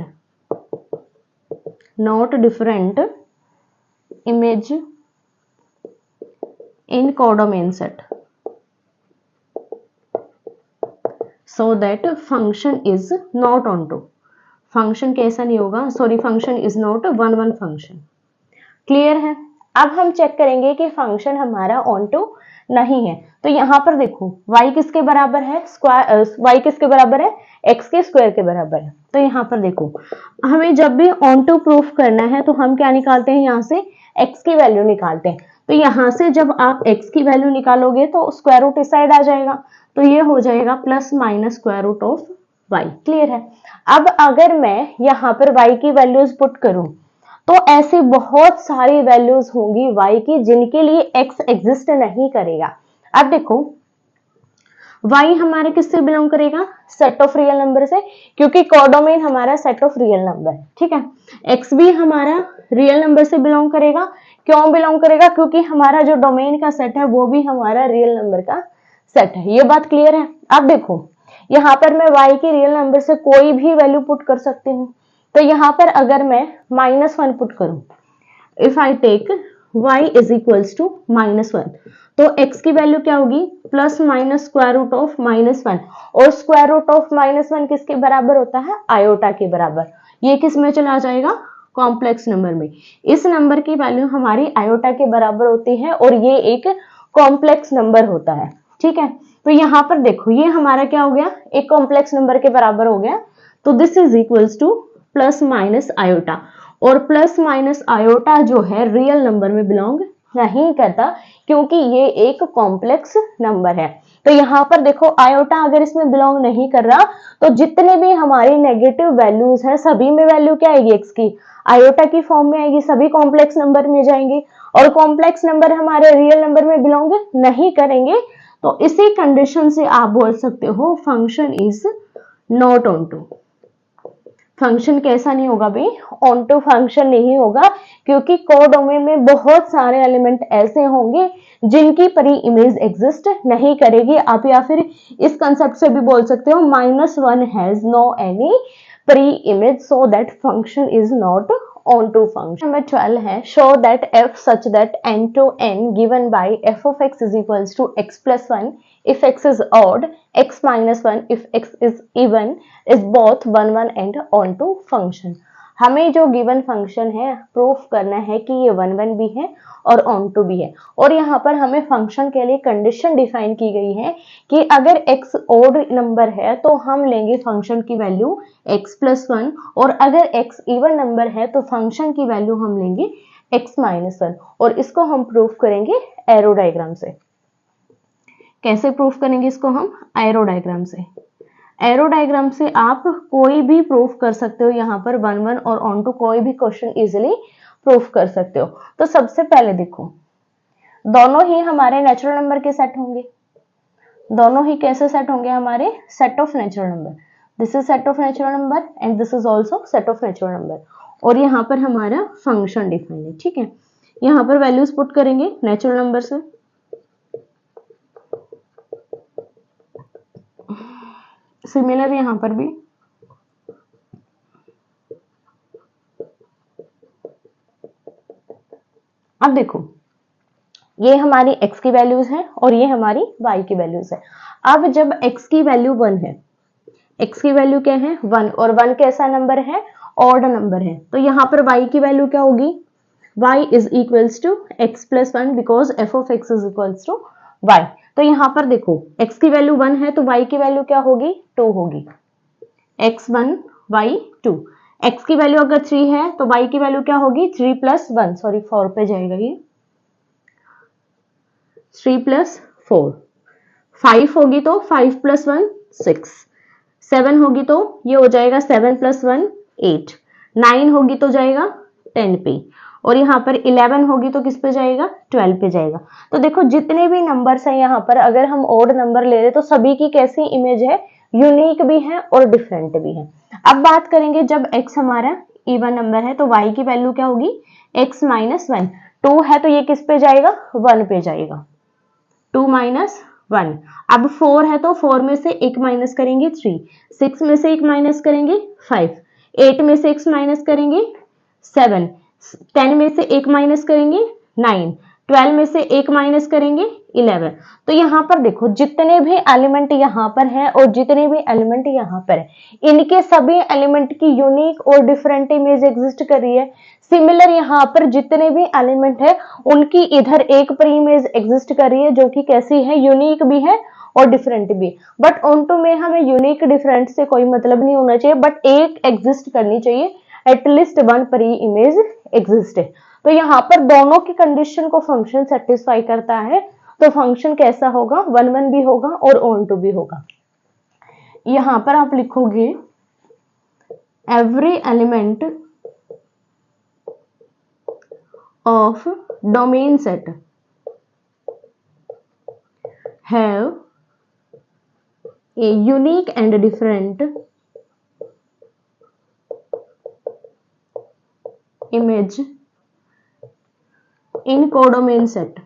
image in codomain set, so that function is not onto, function कैसा नहीं होगा, sorry function is not 1-1 function। Clear है। अब हम चेक करेंगे कि फंक्शन हमारा onto नहीं है। तो यहाँ पर देखो y किसके बराबर है, y किसके बराबर है, x के स्क्वायर के बराबर है। तो यहाँ पर देखो हमें जब भी onto प्रूफ करना है तो हम क्या निकालते हैं, यहाँ से x की वैल्यू निकालते हैं। तो यहाँ से जब आप x की वैल्यू निकालोगे तो स्क्वायर रूट इस साइड आ जाएगा, तो ये हो जाएगा plus minus square root of y। Clear है। अब अगर मैं यहाँ पर y की वैल्यूज पुट करूं तो ऐसी बहुत सारी वैल्यूज होंगी y की जिनके लिए x एग्जिस्ट नहीं करेगा। अब देखो y हमारे किससे बिलोंग करेगा, सेट ऑफ रियल नंबर से, क्योंकि कोडोमेन हमारा सेट ऑफ रियल नंबर है। ठीक है। x भी हमारा रियल नंबर से बिलोंग करेगा। क्यों बिलोंग करेगा, क्योंकि हमारा जो डोमेन का सेट है वो भी हमारा रियल नंबर का सेट है। ये बात क्लियर है। अब देखो यहाँ पर मैं y के रियल नंबर से कोई भी वैल्यू पुट कर सकती हूँ। तो यहाँ पर अगर मैं -1 पुट करूं, if I take y is equals to -1, तो x की वैल्यू क्या होगी, plus minus square root of -1, और स्क्वायर रूट ऑफ -1 किसके बराबर होता है, आयोटा के बराबर। ये किस में चला जाएगा, कॉम्प्लेक्स नंबर में। इस नंबर की वैल्यू हमारी आयोटा के बराबर होती है और ये एक कॉम्प्लेक्स नंबर होता है। ठीक है। तो यहाँ पर देखो ये हमारा क्या हो गया, एक कॉम्प्लेक्स नंबर के बराबर हो गया। तो this is equals to plus minus iota, और प्लस माइनस आयोटा जो है रियल नंबर में बिलोंग नहीं करता, क्योंकि ये एक कॉम्प्लेक्स नंबर है। तो यहाँ पर देखो आयोटा अगर इसमें बिलोंग नहीं कर रहा तो जितने भी हमारी नेगेटिव वैल्यूज हैं सभी में वैल्यू क्या आएगी, एक्स की आयोटा की फॉर्म में आएगी, सभी कॉम्प्लेक्स नंबर में जाएंगे, और कॉम्प्लेक्स नंबर हमारे रियल नंबर में बिलोंग नहीं करेंगे। तो इसी कंडीशन से आप बोल सकते हो function is not onto. Function कैसा नहीं होगा भाई, ऑनटू फंक्शन नहीं होगा, क्योंकि कोडोमेन में बहुत सारे एलिमेंट ऐसे होंगे जिनकी परी इमेज एग्जिस्ट नहीं करेगी। आप या फिर इस कंसेप्ट से भी बोल सकते हो -1 has no any pre image, so that function is not onto function। Number 12 है show that f such that n to n given by f of x is equals to x plus 1 if x is odd, x minus 1 if x is even, is both 1-1 and onto function। हमें जो गिवन फंक्शन है प्रूफ करना है कि ये 1-1 भी है और onto भी है, और यहाँ पर हमें फंक्शन के लिए कंडीशन डिफाइन की गई है कि अगर x ओड नंबर है तो हम लेंगे फंक्शन की वैल्यू x plus 1, और अगर x इवन नंबर है तो फंक्शन की वैल्यू हम लेंगे x minus 1, और इसको हम प्रूफ करेंगे एरो डायग्राम से। कैसे प्रूफ करेंगे इसको हम, एरो डायग्राम से। एरो डायग्राम से आप कोई भी प्रूफ कर सकते हो, यहाँ पर 1-1 और onto कोई भी क्वेश्चन इजीली प्रूफ कर सकते हो। तो सबसे पहले देखो दोनों ही हमारे नेचुरल नंबर के सेट होंगे, दोनों ही कैसे सेट होंगे, हमारे set of natural number. This is set of natural number and this is also set of natural number, और यहाँ पर हमारा फंक्शन डिफाइन है। ठीक है। यहाँ पर वैल्यूज पुट करेंगे नेचुरल नंबर से। सिमिलर यहाँ पर भी अब देखो ये हमारी x की वैल्यूज हैं और ये हमारी y की वैल्यूज है। अब जब x की वैल्यू 1 है, x की वैल्यू क्या है 1, और 1 कैसा नंबर है, ऑड नंबर है, तो यहाँ पर y की वैल्यू क्या होगी, y is equals to x plus 1 because f of x is equals to y। तो यहाँ पर देखो x की वैल्यू 1 है तो y की वैल्यू क्या होगी, 2 होगी, x1 y2। x की वैल्यू अगर 3 है तो y की वैल्यू क्या होगी, 3 प्लस 1, सॉरी 4 पे जाएगा, ये 3 प्लस 4, 5 होगी तो 5 प्लस 1 6, 7 होगी तो ये हो जाएगा 7 + 1 8, 9 होगी तो जाएगा 10 पे, और यहाँ पर 11 होगी तो किस पे जाएगा 12 पे जाएगा। तो देखो जितने भी नंबर्स हैं यहाँ पर अगर हम ओड नंबर ले रहे तो सभी की कैसी इमेज है, यूनिक भी है और डिफरेंट भी है। अब बात करेंगे जब x हमारा इवन नंबर है तो y की वैल्यू क्या होगी, x - 1, 2 है तो ये किस पे जाएगा 1 पे जाएगा, 2 - 1। अब 4 है तो 4 में से 1 माइनस करेंगे 3, 6 में से 1 माइनस करेंगे 5, 8 में से 1 माइनस करेंगे 7, 10 में से 1 माइनस करेंगे 9, 12 में से 1 माइनस करेंगे 11। तो यहाँ पर देखो जितने भी एलिमेंट यहाँ पर है और जितने भी एलिमेंट यहाँ पर है, इनके सभी एलिमेंट की यूनिक और डिफरेंट इमेज एग्जिस्ट कर रही है। सिमिलर यहाँ पर जितने भी एलिमेंट है उनकी इधर एक प्री इमेज एग्जिस्ट कर रही है जो कि कैसी है, यूनिक भी है और डिफरेंट भी। बट ऑनटू में हमें यूनिक डिफरेंट से कोई मतलब नहीं होना चाहिए, बट एक एग्जिस्ट करनी चाहिए, एटलीस्ट 1 प्री इमेज एग्जिस्ट है। तो यहाँ पर दोनों की कंडीशन को फंक्शन सेटिस्फाई करता है, तो फंक्शन कैसा होगा, 1 1 भी होगा और ऑन टू भी होगा। यहाँ पर आप लिखोगे every element of domain set have a unique and different image in codomain set.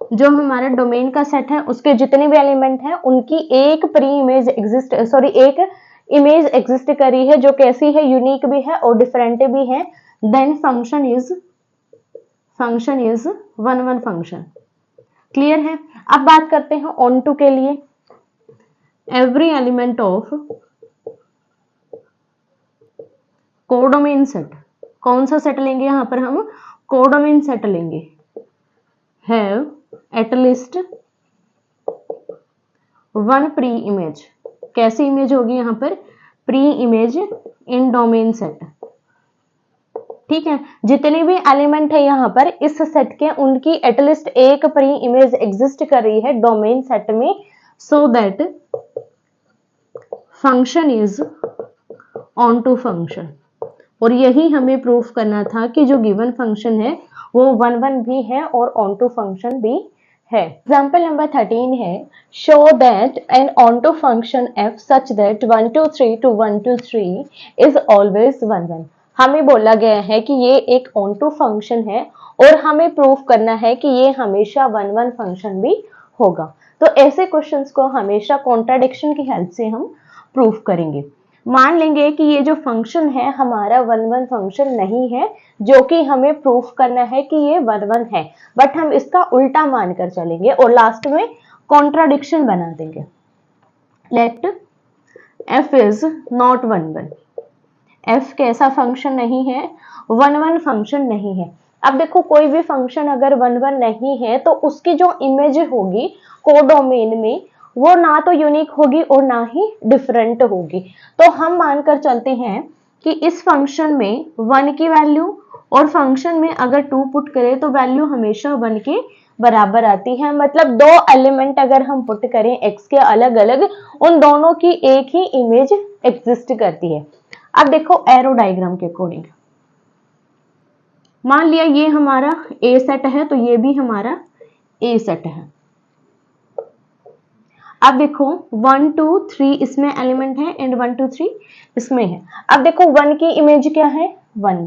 जो हमारा डोमेन का सेट है उसके जितने भी एलिमेंट हैं उनकी एक प्री इमेज एग्जिस्ट एक इमेज एग्जिस्ट करी है जो कैसी है, यूनिक भी है और डिफरेंट भी है। Then function is 1 1 function. Clear है। अब बात करते हैं ऑन टू के लिए। Every element of codomain set, कौन सा सेट लेंगे यहाँ पर हम, कोडोमेन सेट लेंगे, हैव एटलीस्ट 1 प्री इमेज। कैसी इमेज होगी यहाँ पर, pre image in domain set. ठीक है, जितने भी एलिमेंट है यहाँ पर इस सेट के उनकी एटलीस्ट एक प्री इमेज एग्जिस्ट कर रही है डोमेन सेट में, so that function is onto function. और यही हमें प्रूफ करना था कि जो गिवन फंक्शन है वो 1 1 भी है और ऑन टू फंक्शन भी है। एग्जाम्पल नंबर 13 है, show that an onto function f such that 1 2 3 to 1 2 3 is always 1 1। हमें बोला गया है कि ये एक ऑन टू फंक्शन है और हमें प्रूफ करना है कि ये हमेशा 1 1 फंक्शन भी होगा। तो ऐसे क्वेश्चंस को हमेशा कॉन्ट्राडिक्शन की हेल्प से हम प्रूफ करेंगे। मान लेंगे कि ये जो फंक्शन है हमारा 1 1 फंक्शन नहीं है, जो कि हमें प्रूफ करना है कि ये 1 1 है, बट हम इसका उल्टा मानकर चलेंगे और लास्ट में कॉन्ट्राडिक्शन बना देंगे। Let f is not 1 1। f कैसा फंक्शन नहीं है, 1 1 फंक्शन नहीं है। अब देखो कोई भी फंक्शन अगर 1 1 नहीं है तो उसकी जो इमेज होगी कोडोमेन में वो ना तो यूनिक होगी और ना ही डिफरेंट होगी। तो हम मानकर चलते हैं कि इस फंक्शन में 1 की वैल्यू और फंक्शन में अगर 2 पुट करें तो वैल्यू हमेशा 1 के बराबर आती है। मतलब दो एलिमेंट अगर हम पुट करें x के अलग अलग, उन दोनों की एक ही इमेज एग्जिस्ट करती है। अब देखो एरो डायग्राम के अकॉर्डिंग मान लिया ये हमारा ए सेट है तो ये भी हमारा ए सेट है। अब देखो 1 2 3 इसमें एलिमेंट है एंड 1 2 3 इसमें है। अब देखो 1 की इमेज क्या है 1,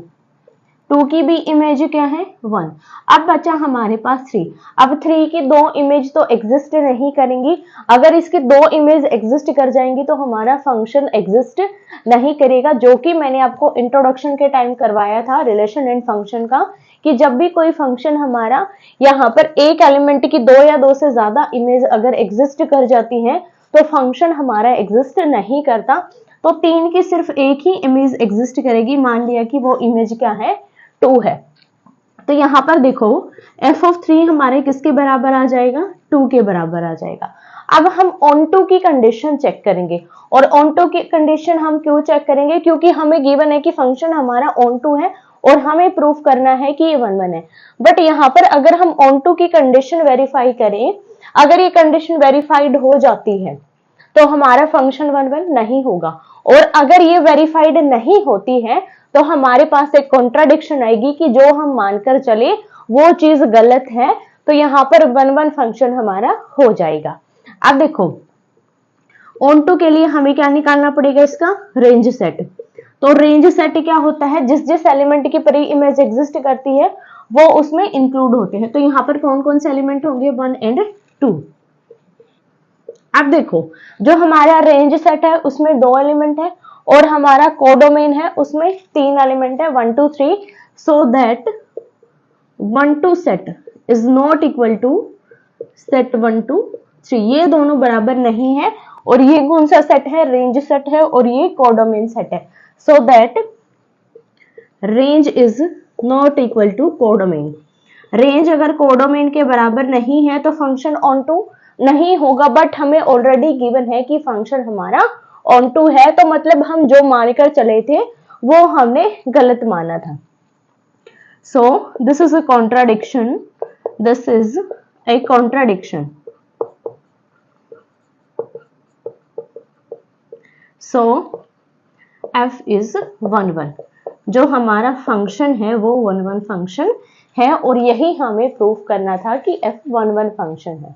2 की भी इमेज क्या है 1। अब बचा हमारे पास 3। अब 3 की 2 इमेज तो एग्जिस्ट नहीं करेंगी। अगर इसकी 2 इमेज एग्जिस्ट कर जाएंगी तो हमारा फंक्शन एग्जिस्ट नहीं करेगा, जो कि मैंने आपको इंट्रोडक्शन के टाइम करवाया था रिलेशन एंड फंक्शन का, कि जब भी कोई फंक्शन हमारा यहाँ पर एक एलिमेंट की 2 या 2 से ज्यादा इमेज अगर एग्जिस्ट कर जाती है तो फंक्शन हमारा एग्जिस्ट नहीं करता। तो 3 की सिर्फ एक ही इमेज एग्जिस्ट करेगी। मान लिया कि वो इमेज क्या है 2 है। तो यहाँ पर देखो f of 3 हमारे किसके बराबर आ जाएगा 2 के बराबर आ जाएगा। अब हम ऑन टू की कंडीशन चेक करेंगे, और ऑन टू की कंडीशन हम क्यों चेक करेंगे, क्योंकि हमें गिवन है कि फंक्शन हमारा ऑन टू है और हमें प्रूफ करना है कि ये 1 1 है। बट यहाँ पर अगर हम ऑन टू की कंडीशन वेरीफाई करें, अगर ये कंडीशन वेरीफाइड हो जाती है तो हमारा फंक्शन 1 1 नहीं होगा, और अगर ये वेरीफाइड नहीं होती है तो हमारे पास एक कॉन्ट्राडिक्शन आएगी कि जो हम मानकर चले वो चीज गलत है, तो यहाँ पर 1 1 फंक्शन हमारा हो जाएगा। अब देखो ऑन टू के लिए हमें क्या निकालना पड़ेगा, इसका रेंज सेट। तो रेंज सेट क्या होता है, जिस जिस एलिमेंट की प्री इमेज एग्जिस्ट करती है वो उसमें इंक्लूड होते हैं। तो यहाँ पर कौन कौन से एलिमेंट होंगे, 1 एंड 2। अब देखो जो हमारा रेंज सेट है उसमें 2 एलिमेंट है और हमारा कोडोमेन है उसमें 3 एलिमेंट है, 1 2 3। So that 1 2 set is not equal to set 1 2 3, ये दोनों बराबर नहीं है। और ये कौन सा सेट है, रेंज सेट है, और ये कोडोमेन सेट है। So that range is not equal to codomain. Range अगर कोडोमेन के बराबर नहीं है तो फंक्शन ऑन टू नहीं होगा, बट हमें ऑलरेडी गिवन है कि फंक्शन हमारा ऑन टू है, तो मतलब हम जो मानकर चले थे वो हमने गलत माना था। So this is a contradiction, this is a contradiction. So f is 1 1, जो हमारा फंक्शन है वो 1 1 फंक्शन है, और यही हमें प्रूफ करना था कि f 1 1 फंक्शन है।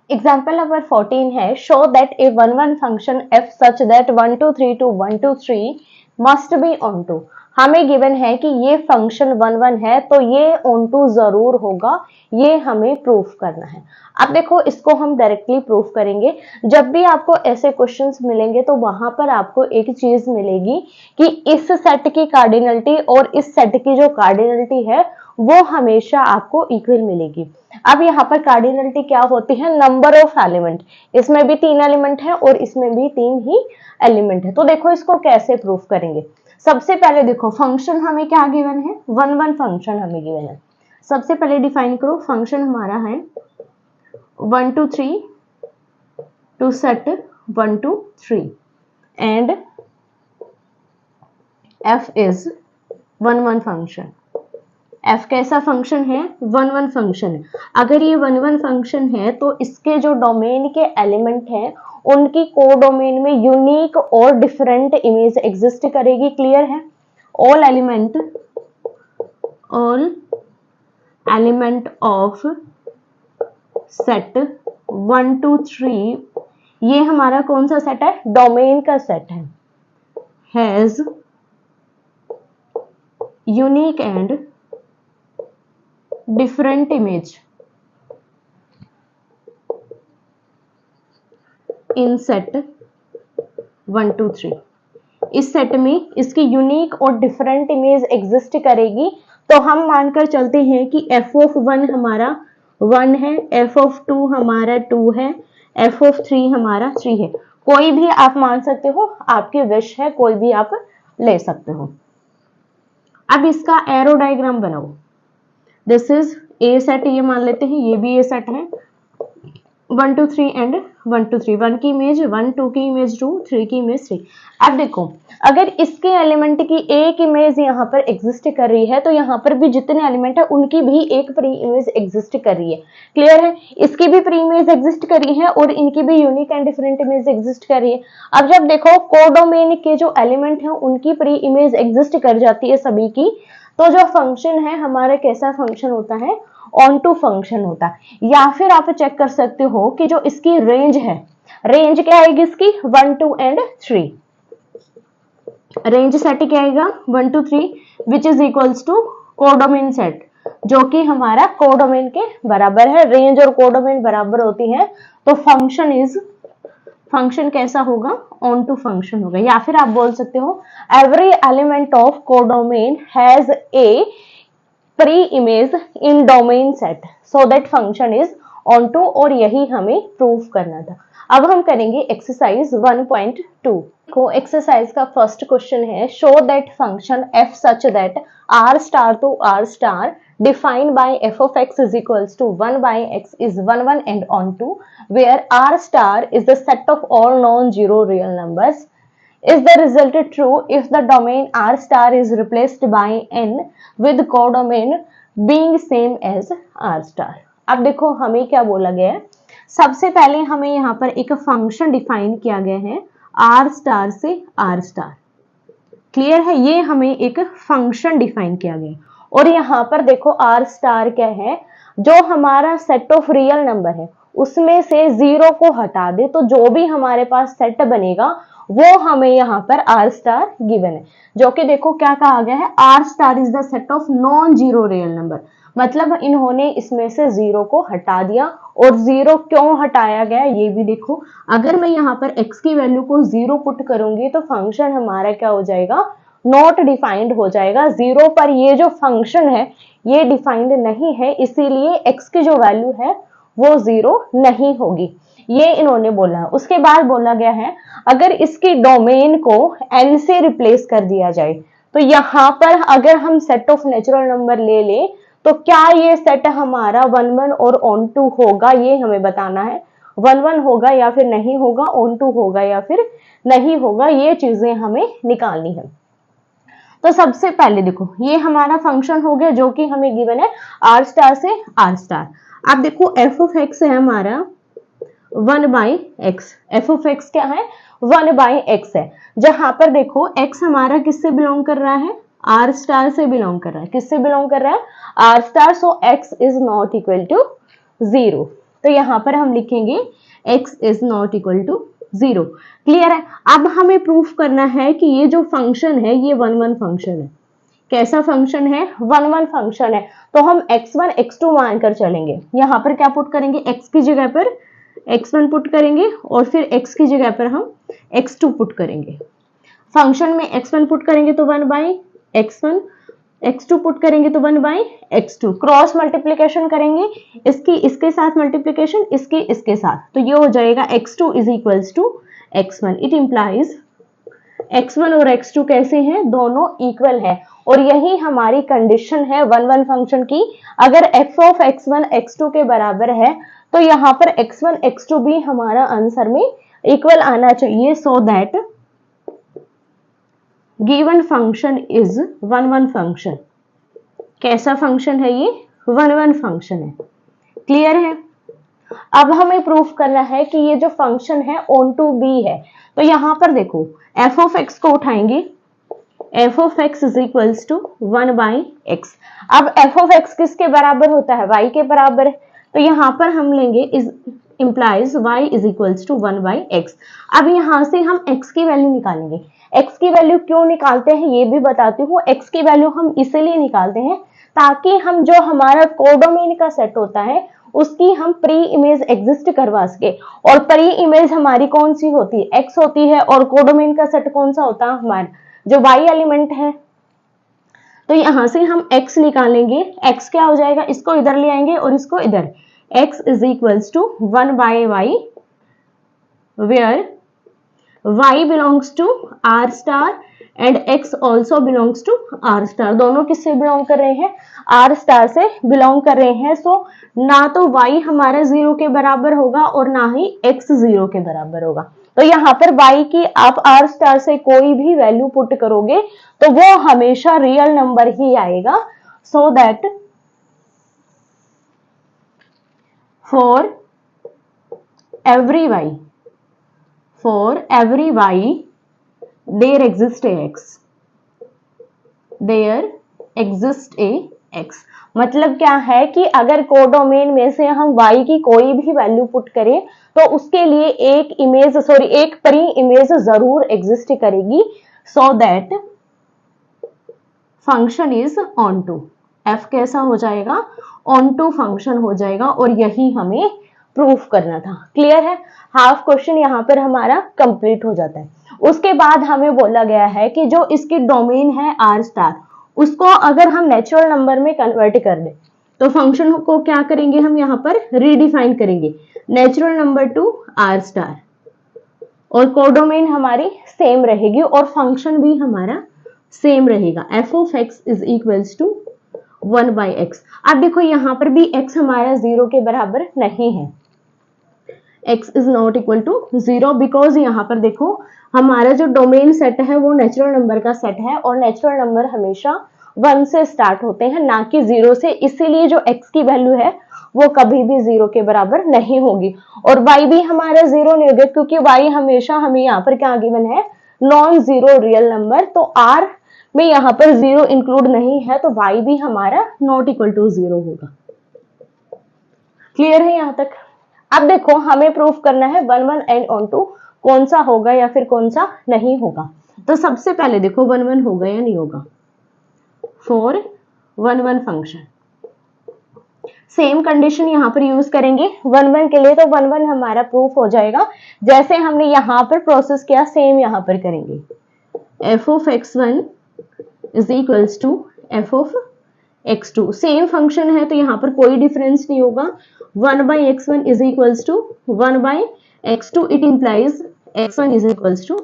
एग्जाम्पल नंबर 14 है, show that a 1 1 function f such that 1 2 3 2 1 2 3 must be onto. हमें गिवन है कि ये फंक्शन 1 1 है तो ये ऑन टू जरूर होगा, ये हमें प्रूफ करना है। अब देखो इसको हम डायरेक्टली प्रूफ करेंगे। जब भी आपको ऐसे क्वेश्चंस मिलेंगे तो वहां पर आपको एक चीज मिलेगी कि इस सेट की कार्डिनलिटी और इस सेट की जो कार्डिनलिटी है वो हमेशा आपको इक्वल मिलेगी। अब यहाँ पर कार्डिनलिटी क्या होती है, नंबर ऑफ एलिमेंट। इसमें भी 3 एलिमेंट है और इसमें भी 3 ही एलिमेंट है। तो देखो इसको कैसे प्रूफ करेंगे। सबसे पहले देखो फंक्शन हमें क्या गिवन है, 1 1 फंक्शन हमें गिवन है। सबसे पहले डिफाइन करो, फंक्शन हमारा है 1 2 3 to set 1 2 3 and f is 1 1 function. f कैसा फंक्शन है, 1 1 फंक्शन है। अगर ये 1 1 फंक्शन है तो इसके जो डोमेन के एलिमेंट हैं उनकी कोडोमेन में यूनिक और डिफरेंट इमेज एग्जिस्ट करेगी। क्लियर है, ऑल एलिमेंट ऑफ सेट 1 2 3, ये हमारा कौन सा सेट है, डोमेन का सेट है, has unique and different image in set 1 2 3। इस सेट में इसकी यूनिक और डिफरेंट इमेज एग्जिस्ट करेगी। तो हम मानकर चलते हैं कि f ऑफ 1 हमारा 1 है, f ऑफ 2 हमारा 2 है, f ऑफ 3 हमारा 3 है। कोई भी आप मान सकते हो, आपकी विश है, कोई भी आप ले सकते हो। अब इसका एरो डायग्राम बनाओ। दिस इज ए सेट, ये मान लेते हैं, ये भी ए सेट है, 1 2 3 एंड 1 2 3, 1 की इमेज 1, 2 की इमेज 2, 3 की इमेज 3। अब देखो अगर इसके एलिमेंट की एक इमेज यहाँ पर एग्जिस्ट कर रही है तो यहाँ पर भी जितने एलिमेंट है उनकी भी एक प्री इमेज एग्जिस्ट कर रही है। क्लियर है, इसकी भी प्री इमेज एग्जिस्ट कर रही है और इनकी भी unique and different image exist कर रही है। अब जब देखो कोडोमेन के जो एलिमेंट है उनकी प्री इमेज एग्जिस्ट कर जाती है सभी की, तो जो फंक्शन है हमारा कैसा फंक्शन होता है, ऑन टू फंक्शन होता है। या फिर आप चेक कर सकते हो कि जो इसकी रेंज है, रेंज क्या आएगी इसकी, 1 2 एंड 3। रेंज सेट क्या आएगा, 1 2 3 which is equals to codomain set, जो कि हमारा कोडोमेन के बराबर है। रेंज और कोडोमेन बराबर होती है तो फंक्शन कैसा होगा, ऑन टू फंक्शन होगा। या फिर आप बोल सकते हो every element of codomain has a pre image in domain set so that function is onto, और यही हमें प्रूफ करना था। अब हम करेंगे एक्सरसाइज 1.2 को। एक्सरसाइज का फर्स्ट क्वेश्चन है, show that function f such that r star to r star defined by f of x is equals to 1 by x is 1 1 and on 2 where r star is the set of all non-zero real numbers. Is the result true if the domain r star is replaced by n with codomain being same as r star? अब देखो हमें क्या बोला गया है, सबसे पहले हमें यहाँ पर एक फंक्शन डिफाइन किया गया है आर स्टार से आर स्टार। क्लियर है, ये हमें एक फंक्शन डिफाइन किया गया और यहाँ पर देखो आर स्टार क्या है, जो हमारा सेट ऑफ रियल नंबर है उसमें से 0 को हटा दे तो जो भी हमारे पास सेट बनेगा वो हमें यहाँ पर आर स्टार गिवन है, जो कि देखो क्या कहा गया है, R star is the set of non zero real number. मतलब इन्होंने इसमें से 0 को हटा दिया और 0 क्यों हटाया गया ये भी देखो। अगर मैं यहाँ पर x की वैल्यू को 0 पुट करूंगी तो फंक्शन हमारा क्या हो जाएगा, नॉट डिफाइंड हो जाएगा। 0 पर ये जो फंक्शन है ये डिफाइंड नहीं है, इसीलिए x की जो वैल्यू है वो 0 नहीं होगी, ये इन्होंने बोला। उसके बाद बोला गया है अगर इसकी डोमेन को n से रिप्लेस कर दिया जाए तो यहाँ पर अगर हम सेट ऑफ नेचुरल नंबर ले लें तो क्या ये सेट हमारा 1 1 और ऑन टू होगा, ये हमें बताना है। 1 1 होगा या फिर नहीं होगा, ऑन टू होगा या फिर नहीं होगा, ये चीजें हमें निकालनी है। तो सबसे पहले देखो ये हमारा फंक्शन हो गया जो कि हमें गिवन है आर स्टार से आर स्टार। अब देखो एफ ऑफ एक्स है हमारा 1 by x. F of x क्या है, 1 बाई एक्स है, जहां पर देखो एक्स हमारा किससे बिलोंग कर रहा है, आर स्टार से बिलोंग कर रहा है। किससे बिलोंग कर रहा है, R star. So x is not equal to 0। तो यहां पर हम लिखेंगे x is not equal to 0। Clear है। अब हमें प्रूफ करना है कि ये जो फंक्शन है ये 1 1 फंक्शन है। कैसा फंक्शन है, 1 1 फंक्शन है। तो हम x1 x2 मानकर चलेंगे। यहां पर क्या पुट करेंगे, x की जगह पर x1 पुट करेंगे और फिर x की जगह पर हम x2 पुट करेंगे। फंक्शन में x1 पुट करेंगे तो 1 बाई x1, x2 पुट करेंगे तो 1 बाई x2। क्रॉस मल्टीप्लीकेशन करेंगे, इसकी इसके साथ मल्टीप्लीकेशन, इसकी इसके साथ, तो ये हो जाएगा x2 is equals to x1। It implies x1 और x2 कैसे हैं, दोनों इक्वल है। और यही हमारी कंडीशन है 1 1 फंक्शन की। अगर f ऑफ x1 x2 के बराबर है तो यहाँ पर x1 x2 भी हमारा आंसर में इक्वल आना चाहिए। So that given function is 1 1 function. कैसा फंक्शन है ये, 1 1 फंक्शन है। क्लियर है। अब हमें प्रूफ करना है कि ये जो फंक्शन है ऑन टू बी है। तो यहां पर देखो एफ ऑफ एक्स को उठाएंगे, f of x is equals to 1 by x. अब एफ ऑफ एक्स किसके बराबर होता है, वाई के बराबर है। तो यहां पर हम लेंगे is implies y is equals to 1 by x. अब यहां से हम x की वैल्यू निकालेंगे। x की वैल्यू क्यों निकालते हैं ये भी बताती हूँ। x की वैल्यू हम इसलिए निकालते हैं ताकि हम जो हमारा कोडोमेन का सेट होता है उसकी हम प्री इमेज एग्जिस्ट करवा सके। और प्री इमेज हमारी कौन सी होती है, x होती है। और कोडोमेन का सेट कौन सा होता है, हमारा जो y एलिमेंट है। तो यहां से हम x निकालेंगे, x क्या हो जाएगा, इसको इधर ले आएंगे और इसको इधर, x is equals to 1 by y where y belongs to r star and x also belongs to r star. दोनों किससे बिलोंग कर रहे हैं, r स्टार से बिलोंग कर रहे हैं। सो ना तो y हमारा 0 के बराबर होगा और ना ही x 0 के बराबर होगा। तो यहाँ पर y की आप r स्टार से कोई भी वैल्यू पुट करोगे तो वो हमेशा रियल नंबर ही आएगा। So that for every y there exists a x। मतलब क्या है कि अगर कोडोमेन में से हम y की कोई भी वैल्यू पुट करें तो उसके लिए एक प्री इमेज जरूर एग्जिस्ट करेगी। So that function is onto. f कैसा हो जाएगा, ऑन टू फंक्शन हो जाएगा। और यही हमें प्रूफ करना था। क्लियर है। हाफ क्वेश्चन यहाँ पर हमारा कंप्लीट हो जाता है। उसके बाद हमें बोला गया है कि जो इसकी डोमेन है आर स्टार, उसको अगर हम नेचुरल नंबर में कन्वर्ट कर दें तो फंक्शन को क्या करेंगे, हम यहाँ पर रीडिफाइन करेंगे natural number to R star. और कोडोमेन हमारी सेम रहेगी और फंक्शन भी हमारा सेम रहेगा। F of x is equals to 1 by x. अब देखो यहाँ पर भी x हमारा 0 के बराबर नहीं है, x is not equal to 0 because यहाँ पर देखो हमारा जो डोमेन सेट है वो नेचुरल नंबर का सेट है और नेचुरल नंबर हमेशा 1 से स्टार्ट होते हैं ना कि 0 से। इसीलिए जो x की वैल्यू है वो कभी भी 0 के बराबर नहीं होगी। और y भी हमारा 0 नहीं होगा क्योंकि y हमेशा हमें यहाँ पर क्या गिवन है, नॉन जीरो रियल नंबर, तो r में यहाँ पर 0 इंक्लूड नहीं है, तो y भी हमारा नॉट इक्वल टू 0 होगा। क्लियर है यहाँ तक? अब देखो हमें प्रूफ करना है 1 1 एंड ऑन टू कौन सा होगा या फिर कौन सा नहीं होगा। तो सबसे पहले देखो 1 1 होगा या नहीं होगा फॉर 1 1 फंक्शन। सेम कंडीशन यहाँ पर यूज करेंगे 1 1 के लिए, तो 1 1 हमारा प्रूफ हो जाएगा। जैसे हमने यहाँ पर प्रोसेस किया सेम यहाँ पर करेंगे। f of x1 is equals to f of x2। Same function है तो यहाँ पर कोई डिफरेंस नहीं होगा। 1 by x1 is equals to 1 by x2. It implies x1 is equals to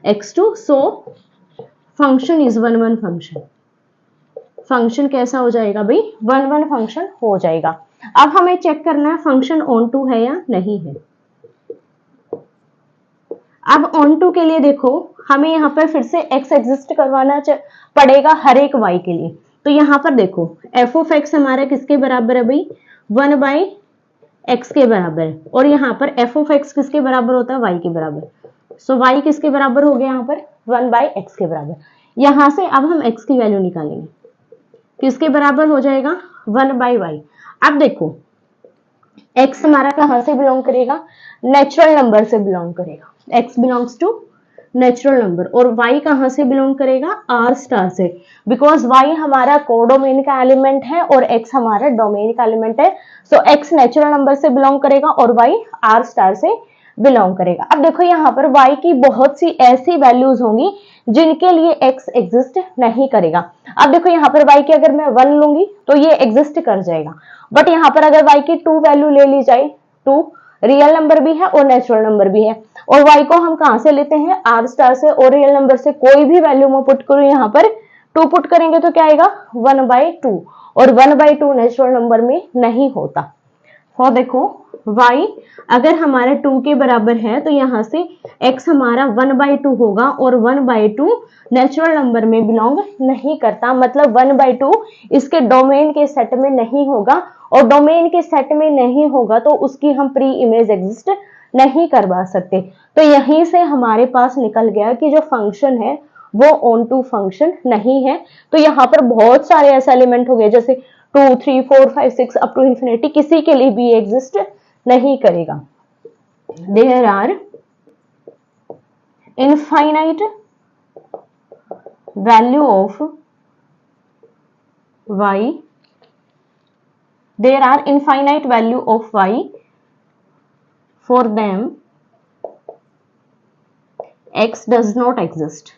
x2. So function is 1 1 function. Function कैसा हो जाएगा भाई, 1 1 फंक्शन हो जाएगा। अब हमें चेक करना है फंक्शन ऑन टू है या नहीं है। अब ऑन टू के लिए देखो हमें यहाँ पर फिर से x एग्जिस्ट करवाना पड़ेगा हर एक y के लिए। तो यहाँ पर देखो f of x हमारा किसके बराबर है भाई, 1 by x के बराबर है, और यहाँ पर f of x किसके बराबर होता है, y के बराबर। सो y किसके बराबर हो गया यहाँ पर, 1 by x के बराबर। यहाँ से अब हम x की वैल्यू निकालेंगे, किसके बराबर हो जाएगा, 1 by y। अब देखो x हमारा कहाँ से बिलोंग करेगा, नेचुरल नंबर से बिलोंग करेगा। x belongs to natural number, और y कहाँ से बिलोंग करेगा, r स्टार से, बिकॉज y हमारा कोडोमेन का एलिमेंट है और x हमारा डोमेन का एलिमेंट है। सो x नेचुरल नंबर से बिलोंग करेगा और y r स्टार से बिलोंग करेगा। अब देखो यहाँ पर y की बहुत सी ऐसी वैल्यूज होंगी जिनके लिए x एग्जिस्ट नहीं करेगा। अब देखो यहाँ पर y की अगर मैं 1 लूंगी तो ये एग्जिस्ट कर जाएगा, बट यहाँ पर अगर y की 2 वैल्यू ले ली जाए, 2 रियल नंबर भी है और नेचुरल नंबर भी है, और y को हम कहां से लेते हैं, r स्टार से, और रियल नंबर से कोई भी वैल्यू मैं पुट करूं यहाँ पर 2 पुट करेंगे तो क्या आएगा 1/2, और 1/2 नेचुरल नंबर में नहीं होता। तो देखो y अगर हमारा 2 के बराबर है तो यहाँ से x हमारा 1/2 होगा, और 1/2 नेचुरल नंबर में बिलोंग नहीं करता, मतलब 1/2 इसके डोमेन के सेट में नहीं होगा, और डोमेन के सेट में नहीं होगा तो उसकी हम प्री इमेज एग्जिस्ट नहीं करवा सकते। तो यहीं से हमारे पास निकल गया कि जो फंक्शन है वो ऑन टू फंक्शन नहीं है। तो यहाँ पर बहुत सारे ऐसे एलिमेंट हो गए जैसे 2 3 4 5 6 अप टू इंफिनिटी, किसी के लिए भी एग्जिस्ट नहीं करेगा। There are infinite value of y, there are infinite value of y, for them x does not exist,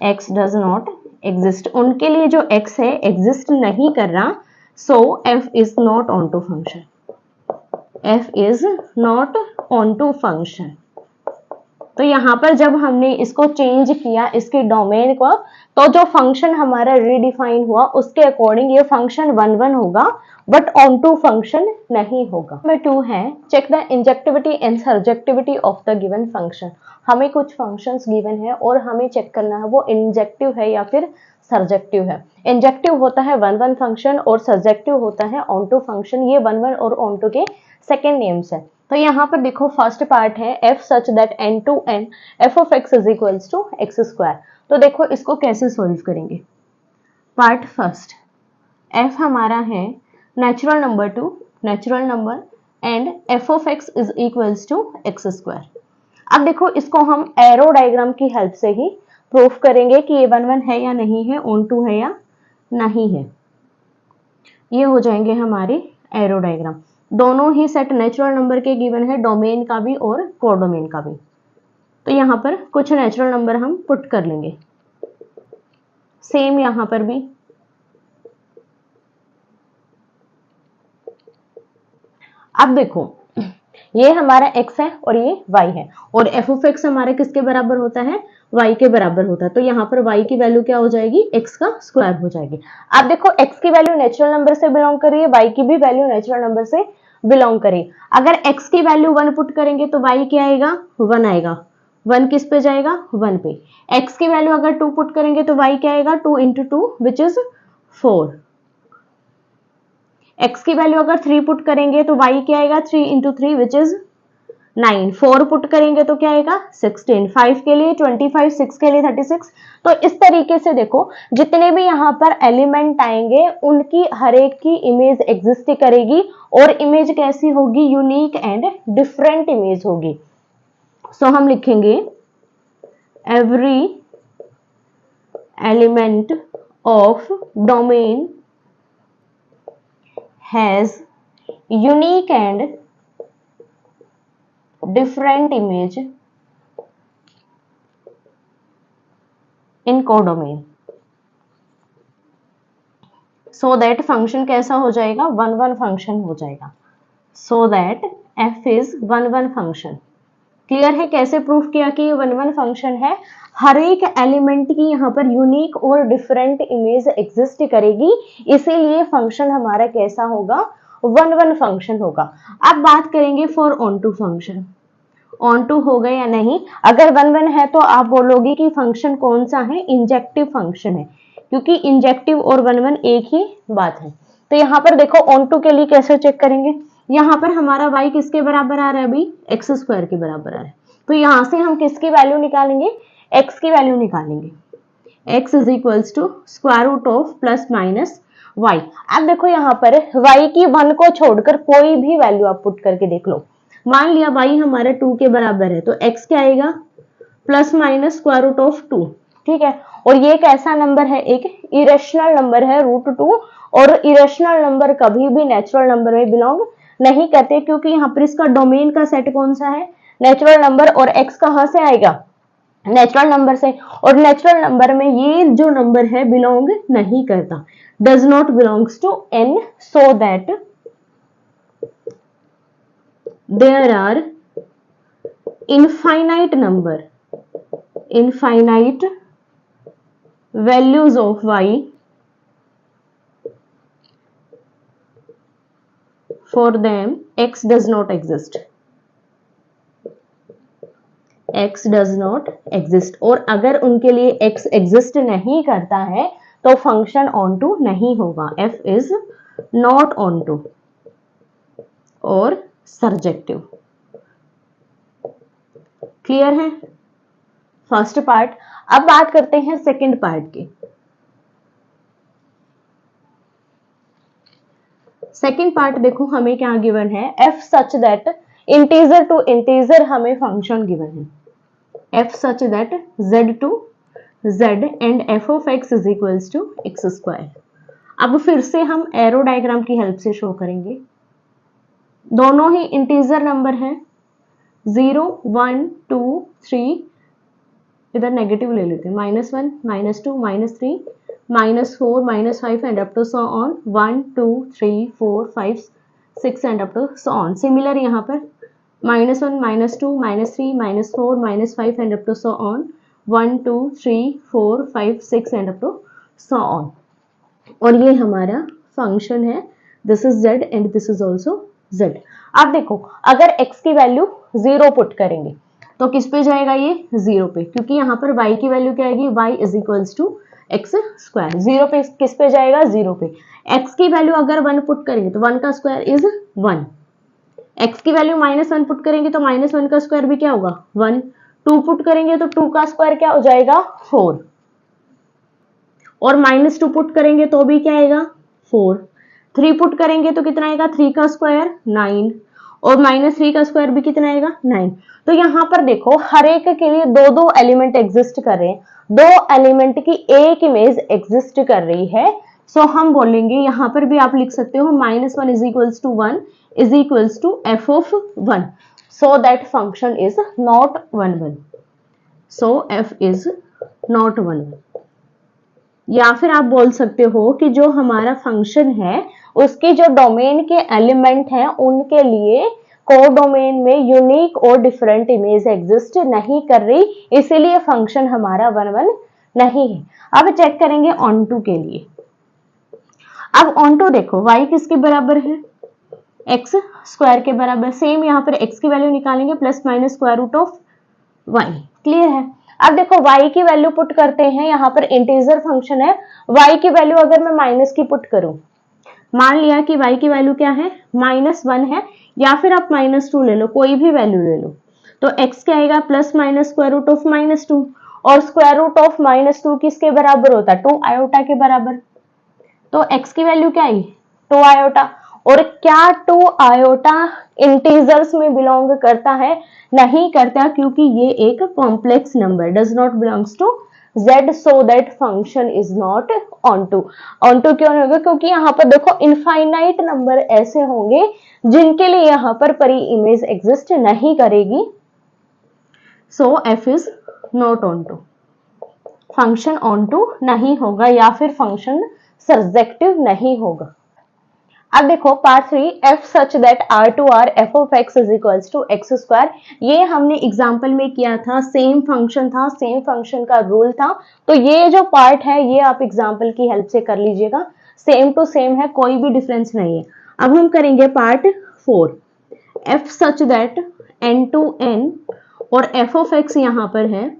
x does not exist, उनके लिए जो x है एग्जिस्ट नहीं कर रहा। so f is not onto function, f is not onto function। तो यहाँ पर जब हमने इसको चेंज किया इसके डोमेन को, तो जो फंक्शन हमारा रीडिफाइन हुआ उसके अकॉर्डिंग ये फंक्शन 1 1 होगा, बट ऑन टू फंक्शन नहीं होगा। में 2 है, check the injectivity and surjectivity of the given function. हमें कुछ फंक्शंस गिवन है और हमें चेक करना है वो इंजेक्टिव है या फिर सर्जेक्टिव है। इंजेक्टिव होता है 1 1 फंक्शन और सर्जेक्टिव होता है ऑन टू फंक्शन। ये 1 1 और ऑन टू के सेकेंड नेम्स है। तो यहाँ पर देखो फर्स्ट पार्ट है f such that n to n f of x is equals to x square। तो देखो इसको कैसे सॉल्व करेंगे। पार्ट फर्स्ट, f हमारा है natural number to natural number and f of x is equals to x square। अब देखो इसको हम एरो डायग्राम की हेल्प से ही प्रूफ करेंगे कि ये 1 1 है या नहीं है, ऑन टू है या नहीं है। ये हो जाएंगे हमारे एरो डायग्राम। दोनों ही सेट नेचुरल नंबर के गिवन है, डोमेन का भी और कोडोमेन का भी। तो यहाँ पर कुछ नेचुरल नंबर हम पुट कर लेंगे, सेम यहाँ पर भी। अब देखो ये हमारा x है और ये y है, और f of x हमारा किसके बराबर होता है, y के बराबर होता है। तो यहाँ पर y की वैल्यू क्या हो जाएगी, x का स्क्वायर हो जाएगी। अब देखो x की वैल्यू नेचुरल नंबर से बिलोंग कर रही है, y की भी वैल्यू नेचुरल नंबर से बिलोंग करेगी। अगर x की वैल्यू 1 पुट करेंगे तो y क्या आएगा, 1 आएगा। 1 किस पे जाएगा, 1 पे। x की वैल्यू अगर 2 पुट करेंगे तो y क्या आएगा, 2 into 2 विच इज 4। x की वैल्यू अगर 3 पुट करेंगे तो y क्या आएगा 3 इंटू 3 विच इज 9, 4 पुट करेंगे तो क्या आएगा 16, 5 के लिए 25, 6 के लिए 36। तो इस तरीके से देखो जितने भी यहाँ पर एलिमेंट आएंगे उनकी हर एक की इमेज एग्जिस्ट करेगी और इमेज कैसी होगी, यूनिक एंड डिफरेंट इमेज होगी। सो हम लिखेंगे every element of domain has unique and different image in codomain so that function कैसा हो जाएगा, वन वन फंक्शन हो जाएगा। so that f is one one function. Clear है कैसे प्रूफ किया कि ये वन वन फंक्शन है, हर एक एलिमेंट की यहाँ पर यूनिक और डिफरेंट इमेज एग्जिस्ट करेगी, इसीलिए फंक्शन हमारा कैसा होगा, वन वन फंक्शन होगा। अब बात करेंगे for onto function. Onto हो गए या नहीं, अगर वन वन है तो आप बोलोगे कि फंक्शन कौन सा है, इंजेक्टिव फंक्शन है, क्योंकि इंजेक्टिव और वन वन एक ही बात है। तो यहाँ पर देखो ऑन टू के लिए कैसे चेक करेंगे, यहाँ पर हमारा y किसके बराबर आ रहा है, अभी एक्स स्क्वायर के बराबर आ रहा है, तो यहाँ से हम किसकी वैल्यू निकालेंगे, x की वैल्यू निकालेंगे। x is equals to square root of plus minus y। अब देखो यहाँ पर y की 1 को छोड़कर कोई भी वैल्यू आप पुट करके देख लो, मान लिया y हमारा 2 के बराबर है तो x क्या आएगा, plus minus square root of 2, ठीक है। और ये एक ऐसा नंबर है, एक इरेशनल नंबर है √2, और इरेशनल नंबर कभी भी नेचुरल नंबर में बिलोंग नहीं करते, क्योंकि यहाँ पर इसका डोमेन का सेट कौन सा है, नेचुरल नंबर, और x कहाँ से आएगा, नेचुरल नंबर से, और नेचुरल नंबर में ये जो नंबर है बिलोंग नहीं करता, does not belongs to n, सो दैट there are infinite values of y for them x does not exist, x does not exist। और अगर उनके लिए x एग्जिस्ट नहीं करता है तो फंक्शन ऑन टू नहीं होगा, f is not on to और सर्जेक्टिव। क्लियर है फर्स्ट पार्ट। अब बात करते हैं सेकंड पार्ट की। सेकंड पार्ट देखो हमें क्या गिवन है, f such that integer to integer हमें फंक्शन गिवन है, f such that z to z and f of x is equals to x square. अब फिर से हम एरो डायग्राम की हेल्प से शो करेंगे, दोनों ही इंटीजर नंबर हैं, 0 1 2 3, इधर नेगेटिव ले लेते हैं, -1 -2 -3 -4 -5 and up to so on 1 2 3 4 5 6 and up to so on. Similar यहाँ पर -1 -2 -3 -4 -5 and up to so on 1 2 3 4 5 6 and up to so on. और ये हमारा फंक्शन है, this is z and this is also z। अब देखो अगर x की वैल्यू 0 पुट करेंगे तो किस पे जाएगा, ये 0 पे, क्योंकि यहाँ पर y की वैल्यू क्या आएगी, y is equals to x square. 0 पे किस पे जाएगा, 0 पे। x की वैल्यू अगर 1 पुट करेंगे तो 1 का स्क्वायर इज 1, x की वैल्यू -1 पुट करेंगे तो -1 का स्क्वायर भी क्या होगा 1, 2 पुट करेंगे तो 2 का स्क्वायर क्या हो जाएगा 4, और -2 पुट करेंगे तो भी क्या आएगा 4, 3 पुट करेंगे तो कितना आएगा, 3 का स्क्वायर 9, और -3 का स्क्वायर भी कितना आएगा 9। तो यहाँ पर देखो हर एक के लिए दो दो एलिमेंट एग्जिस्ट कर रहे हैं, दो एलिमेंट की एक इमेज एग्जिस्ट कर रही है। सो हम बोलेंगे यहाँ पर भी आप लिख सकते हो -1 is equals to 1 is equals to f of 1, so that function is not 1 1, so f is not 1 1। या फिर आप बोल सकते हो कि जो हमारा फंक्शन है उसके जो डोमेन के एलिमेंट हैं उनके लिए कोडोमेन में यूनिक और डिफरेंट इमेज एग्जिस्ट नहीं कर रही, इसीलिए फंक्शन हमारा 1 1 नहीं है। अब चेक करेंगे ऑन टू के लिए। अब ऑन टू देखो y किसके बराबर है, एक्स स्क्वायर के बराबर, सेम यहाँ पर x की वैल्यू निकालेंगे plus minus square root of y। Clear है। अब देखो y की वैल्यू पुट करते हैं, यहाँ पर इंटीजर फंक्शन है, y की वैल्यू अगर मैं माइनस की पुट करूं मान लिया कि y की वैल्यू क्या है, -1 है, या फिर आप -2 ले लो, कोई भी वैल्यू ले लो। तो x क्या आएगा, plus minus square root of -2, और स्क्वायर रूट ऑफ -2 किसके बराबर होता है, 2 आयोटा के बराबर। तो x की वैल्यू क्या आई, 2 आयोटा। और क्या 2 आयोटा इंटीजर्स में बिलोंग करता है, नहीं करता, क्योंकि ये एक complex number, does not belongs to z, so that function is not onto. Onto क्यों नहीं होगा, क्योंकि यहाँ पर देखो इनफाइनाइट नंबर ऐसे होंगे जिनके लिए यहाँ पर परी इमेज एग्जिस्ट नहीं करेगी, सो f is not onto, function onto नहीं होगा, या फिर फंक्शन सर्जेक्टिव नहीं होगा। अब देखो part 3, f such that R2R f of x is equals to x square, ये हमने एग्जाम्पल में किया था, सेम फंक्शन था, सेम फंक्शन का रूल था। तो ये जो पार्ट है ये आप एग्जाम्पल की हेल्प से कर लीजिएगा, सेम टू सेम है, कोई भी डिफरेंस नहीं है। अब हम करेंगे part 4, f such that n to n, और f of x यहाँ पर है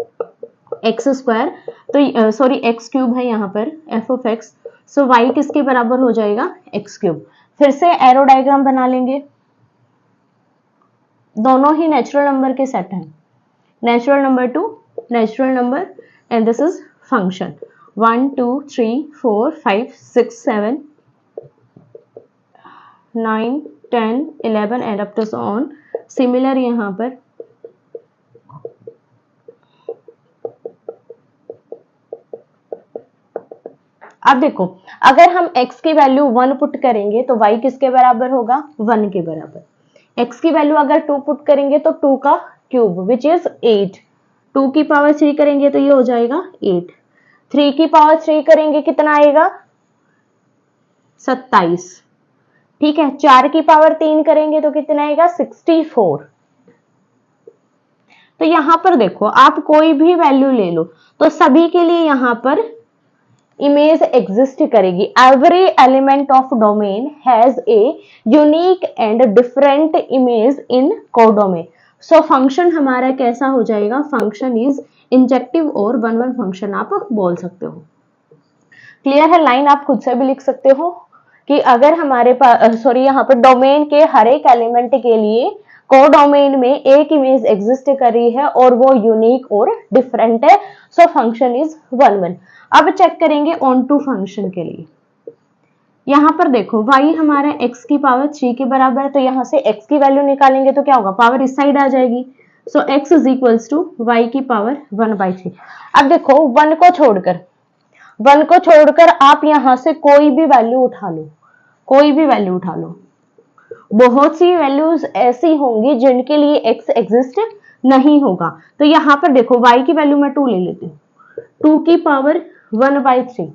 x स्क्वायर, तो सॉरी x क्यूब है यहाँ पर f of x, so y किसके बराबर हो जाएगा, x क्यूब। फिर से एरो डायग्राम बना लेंगे, दोनों ही नेचुरल नंबर के सेट हैं, natural number to natural number, and this is function 1 2 3 4 5 6 7 9 10 11 and up to so on. Similar यहाँ पर अब देखो, अगर हम x की वैल्यू 1 पुट करेंगे तो y किसके बराबर होगा, 1 के बराबर। x की वैल्यू अगर 2 पुट करेंगे तो 2 का क्यूब विच इज 8, 2 की पावर 3 करेंगे तो ये हो जाएगा 8, 3 की पावर 3 करेंगे कितना आएगा, 27, ठीक है। 4 की पावर 3 करेंगे तो कितना आएगा, 64। तो यहां पर देखो आप कोई भी वैल्यू ले लो तो सभी के लिए यहां पर इमेज एग्जिस्ट करेगी। Every element of domain has a unique and different image in codomain. So function हमारा कैसा हो जाएगा, फंक्शन इज इंजेक्टिव और वन वन फंक्शन आप बोल सकते हो। क्लियर है, लाइन आप खुद से भी लिख सकते हो कि अगर हमारे पास सॉरी यहाँ पर डोमेन के हर एक एलिमेंट के लिए कोडोमेन में एक इमेज एग्जिस्ट कर रही है और वो यूनिक और डिफरेंट है, so function is one one. अब चेक करेंगे ऑन टू फंक्शन के लिए। यहां पर देखो y हमारा x की पावर 3 के बराबर है, तो यहां से x की वैल्यू निकालेंगे तो क्या होगा, पावर इस साइड आ जाएगी, so x is equals to y की पावर 1/3। अब देखो 1 को छोड़कर आप यहां से कोई भी वैल्यू उठा लो, कोई भी वैल्यू उठा लो, बहुत सी वैल्यूज ऐसी होंगी जिनके लिए x एग्जिस्ट नहीं होगा। तो यहां पर देखो y की वैल्यू मैं 2 ले लेती हूँ, 2 की पावर 1/3,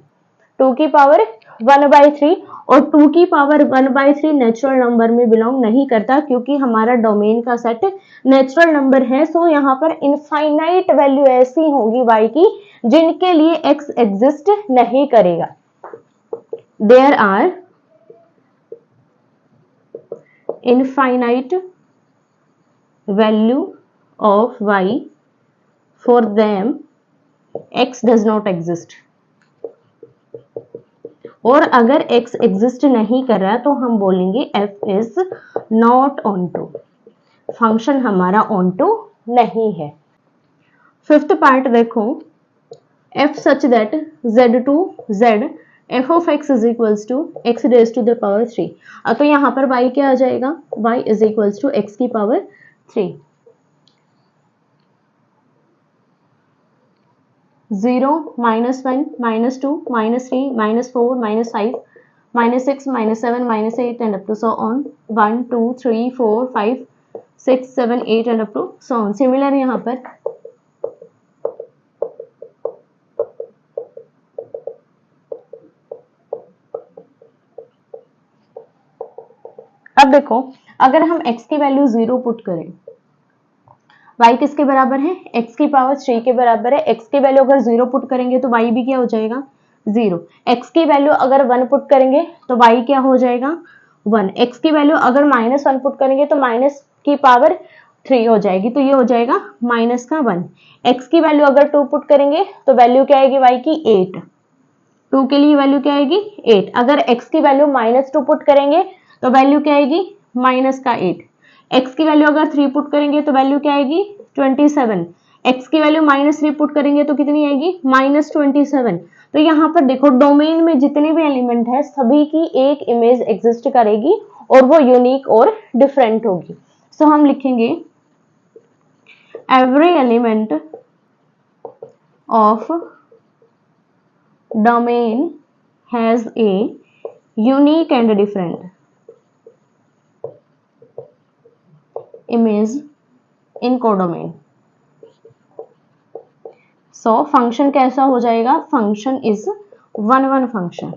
2 की पावर 1/3, और 2 की पावर 1/3 नेचुरल नंबर में बिलोंग नहीं करता, क्योंकि हमारा डोमेन का सेट नेचुरल नंबर है। सो यहाँ पर इनफाइनाइट वैल्यू ऐसी होंगी y की जिनके लिए x एग्जिस्ट नहीं करेगा। There are infinite value of y, for them x does not exist. और अगर x एग्जिस्ट नहीं कर रहा तो हम बोलेंगे f is not onto, function हमारा ऑनटू नहीं है। फिफ्थ पार्ट देखो, f such that z to z f of x is equals to x raised to the power 3। तो यहाँ पर y क्या आ जाएगा, y is equals to x की power 3। 0, -1, -2, -3, -4, -5, -6, -7, -8 and up to so on 1 2 3 4 5 6 7 8 and up to so on। Similar यहाँ पर अब देखो, अगर हम x की वैल्यू 0 पुट करें, y किसके बराबर है, x की पावर 3 के बराबर है। x की वैल्यू अगर 0 पुट करेंगे तो y भी क्या हो जाएगा, 0। x की वैल्यू अगर 1 पुट करेंगे तो y क्या हो जाएगा, 1। x की वैल्यू अगर -1 पुट करेंगे तो माइनस की पावर 3 हो जाएगी, तो ये हो जाएगा -1। x की वैल्यू अगर 2 पुट करेंगे तो वैल्यू क्या आएगी y की, 8। 2 के लिए वैल्यू क्या आएगी 8। अगर x की वैल्यू -2 पुट करेंगे तो वैल्यू क्या आएगी माइनस का 8। x की वैल्यू अगर 3 पुट करेंगे तो वैल्यू क्या आएगी 27। x की वैल्यू -3 पुट करेंगे तो कितनी आएगी -27। तो यहाँ पर देखो डोमेन में जितने भी एलिमेंट है सभी की एक इमेज एग्जिस्ट करेगी और वो यूनिक और डिफरेंट होगी। सो हम लिखेंगे every element of domain has a unique and different image in codomain. So function कैसा हो जाएगा, फंक्शन इज 1 फंक्शन।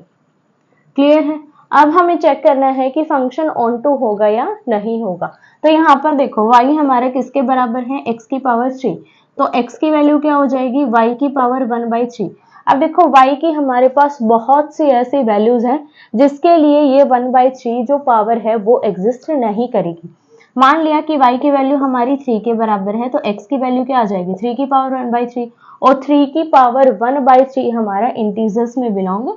क्लियर है। अब हमें चेक करना है कि फंक्शन ऑन टू होगा या नहीं होगा। तो यहाँ पर देखो y हमारा किसके बराबर है x की पावर 3, तो x की वैल्यू क्या हो जाएगी y की पावर 1/3। अब देखो y की हमारे पास बहुत सी ऐसी वैल्यूज हैं जिसके लिए ये 1/3 जो पावर है वो एग्जिस्ट नहीं करेगी। मान लिया कि y की वैल्यू हमारी 3 के बराबर है तो x की वैल्यू क्या आ जाएगी 3 की पावर 1/3 और 3 की पावर 1/3 हमारा इंटीजर्स में बिलोंग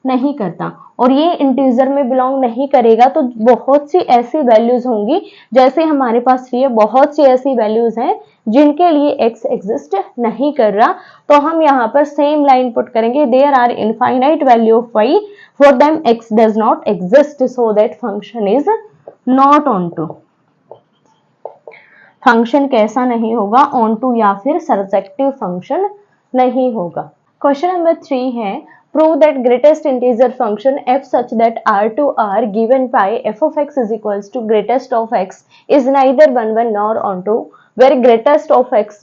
नहीं करता और ये इंटीजर में बिलोंग नहीं करेगा तो बहुत सी ऐसी वैल्यूज होंगी जैसे हमारे पास ये बहुत सी ऐसी वैल्यूज हैं जिनके लिए x एग्जिस्ट नहीं कर रहा। तो हम यहाँ पर सेम लाइन पुट करेंगे there are infinite value of y for them x does not exist so that function is not onto. Function कैसा नहीं होगा ऑन टू या फिर सर्जेक्टिव फंक्शन नहीं होगा। क्वेश्चन नंबर 3 है prove that greatest integer function f such that r to r given by f of x is equals to greatest of x is neither 1 nor onto where greatest of x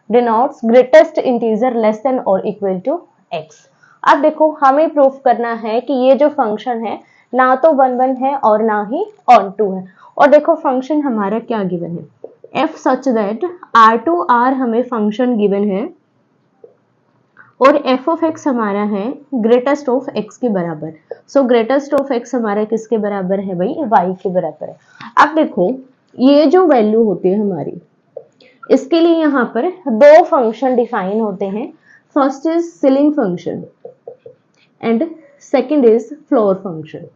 denotes greatest integer less than or equal to x। अब देखो हमें प्रूफ करना है कि ये जो फंक्शन है ना तो 1 है और ना ही ऑन टू है। और देखो फंक्शन हमारा क्या गिवन है f such that r to r हमें फंक्शन गिवन है और f ऑफ x हमारा है ग्रेटेस्ट ऑफ x के बराबर। सो ग्रेटेस्ट ऑफ x हमारा किसके बराबर है भाई y के बराबर है। अब देखो ये जो वैल्यू होती है हमारी इसके लिए यहाँ पर दो फंक्शन डिफाइन होते हैं। First is ceiling function and second is floor function.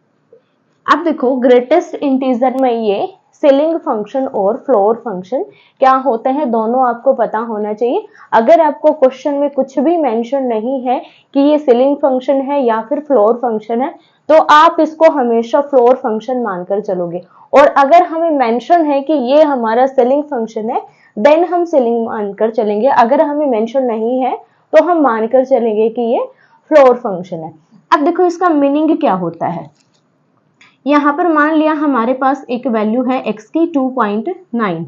अब देखो ग्रेटेस्ट इंटीजर में ये सीलिंग फंक्शन और फ्लोर फंक्शन क्या होते हैं दोनों आपको पता होना चाहिए। अगर आपको क्वेश्चन में कुछ भी मेंशन नहीं है कि ये सीलिंग फंक्शन है या फिर फ्लोर फंक्शन है तो आप इसको हमेशा फ्लोर फंक्शन मानकर चलोगे और अगर हमें मेंशन है कि ये हमारा सीलिंग फंक्शन है देन हम सीलिंग मानकर चलेंगे। अगर हमें मेंशन नहीं है तो हम मानकर चलेंगे कि ये फ्लोर फंक्शन है। अब देखो इसका मीनिंग क्या होता है। यहाँ पर मान लिया हमारे पास एक वैल्यू है x की 2.9।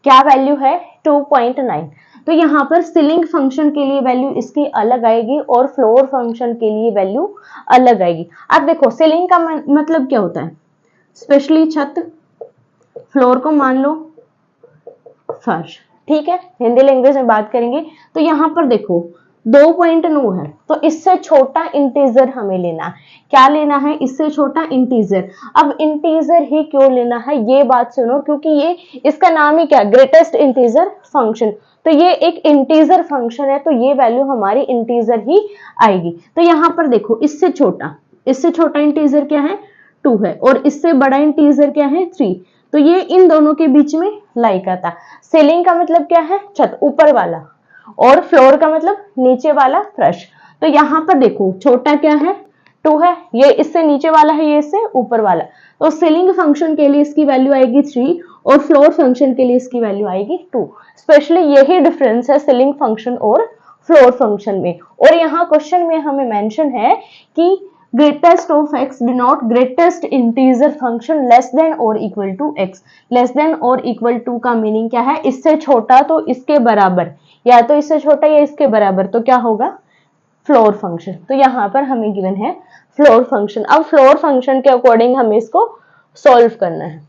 क्या वैल्यू है 2.9। तो यहाँ पर सीलिंग फंक्शन के लिए वैल्यू इसकी अलग आएगी और फ्लोर फंक्शन के लिए वैल्यू अलग आएगी। अब देखो सीलिंग का मतलब क्या होता है स्पेशली छत, फ्लोर को मान लो फर्श। ठीक है हिंदी लैंग्वेज में बात करेंगे तो यहाँ पर देखो 2.9 है तो इससे छोटा इंटीजर हमें लेना है। क्या लेना है इससे छोटा इंटीजर। अब इंटीजर ही क्यों लेना है ये बात सुनो क्योंकि ये इसका नाम ही क्या ग्रेटेस्ट इंटीजर फंक्शन। तो ये एक इंटीजर फंक्शन है तो ये वैल्यू हमारी इंटीजर ही आएगी। तो यहाँ पर देखो इससे छोटा इंटीजर क्या है 2 है और इससे बड़ा इंटीजर क्या है 3। तो ये इन दोनों के बीच में लाई का था। सीलिंग का मतलब क्या है छत ऊपर वाला और फ्लोर का मतलब नीचे वाला फर्श। तो यहाँ पर देखो छोटा क्या है 2 है ये इससे नीचे वाला है ये इससे ऊपर वाला। तो सीलिंग फंक्शन के लिए इसकी वैल्यू आएगी 3 और फ्लोर फंक्शन के लिए इसकी वैल्यू आएगी 2। स्पेशली यही डिफरेंस है सीलिंग फंक्शन और फ्लोर फंक्शन में। और यहाँ क्वेश्चन में हमें मेंशन है कि greatest of x denote greatest integer function less than or equal to x। less than or equal to का मीनिंग क्या है इससे छोटा तो इसके बराबर या तो इससे छोटा या इसके बराबर तो क्या होगा फ्लोर फंक्शन। तो यहाँ पर हमें गिवन है फ्लोर फंक्शन। अब फ्लोर फंक्शन के अकॉर्डिंग हमें इसको सॉल्व करना है।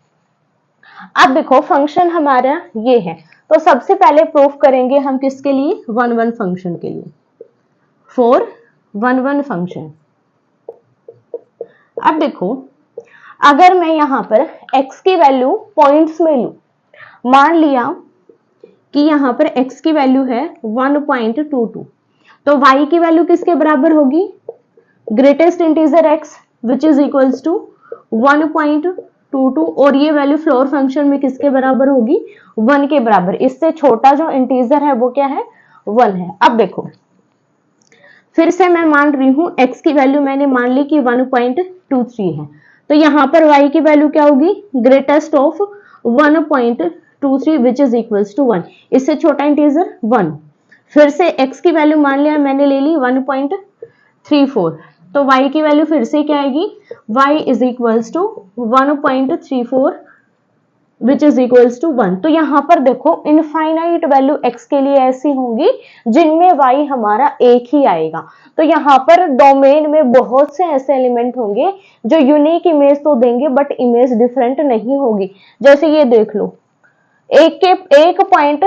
अब देखो फंक्शन हमारा ये है तो सबसे पहले प्रूफ करेंगे हम किसके लिए 1 फंक्शन के लिए फॉर 1 फंक्शन। अब देखो अगर मैं यहाँ पर x की वैल्यू पॉइंट्स में लूं, मान लिया कि यहाँ पर x की वैल्यू है 1.22 तो y की वैल्यू किसके बराबर होगी greatest integer x which is equals to 1.22 और ये वैल्यू फ्लोर फंक्शन में किसके बराबर होगी 1 के बराबर। इससे छोटा जो इंटीजर है वो क्या है 1 है। अब देखो फिर से मैं मान रही हूं x की वैल्यू मैंने मान ली कि 1.23 है, तो यहां पर y की वैल्यू क्या होगी greatest of 1.23 which is equals to 1। इससे छोटा इंटीजर 1। फिर से x की वैल्यू मान लिया मैंने ले ली 1.34, तो y की वैल्यू फिर से क्या आएगी y is equals to 1.34 which is equals to 1। तो यहां पर देखो इनफाइनाइट वैल्यू x के लिए ऐसी होंगी जिनमें y हमारा एक ही आएगा। तो यहां पर डोमेन में बहुत से ऐसे एलिमेंट होंगे जो यूनिक इमेज तो देंगे बट इमेज डिफरेंट नहीं होगी। जैसे ये देख लो एक पॉइंट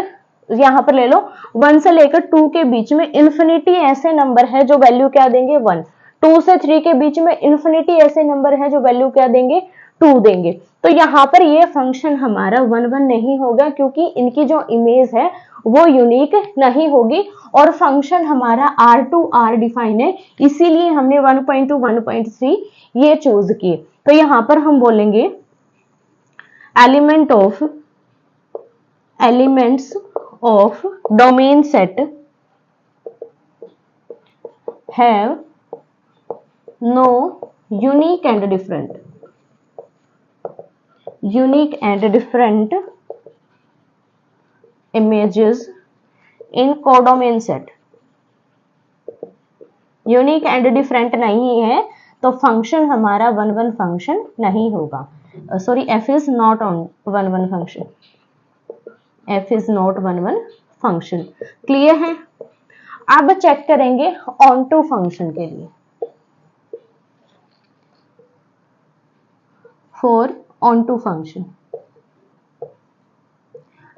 यहां पर ले लो 1 से लेकर 2 के बीच में इन्फिनिटी ऐसे नंबर है जो वैल्यू क्या देंगे 1। 2 से 3 के बीच में इन्फिनिटी ऐसे नंबर है जो वैल्यू क्या देंगे 2 देंगे। तो यहां पर ये फंक्शन हमारा 1 नहीं होगा क्योंकि इनकी जो इमेज है वो यूनिक नहीं होगी और फंक्शन हमारा R2R डिफाइन है, इसीलिए हमने 1.2 1.3 ये चूज किए। तो यहां पर हम बोलेंगे elements of domain set have no unique and different images in codomain set। Unique and different नहीं है तो फंक्शन हमारा 1 फंक्शन नहीं होगा। Sorry f is not on 1 function, f is not 1 function. Clear है। अब चेक करेंगे ऑन टू फंक्शन के लिए। फॉर ऑन टू फंक्शन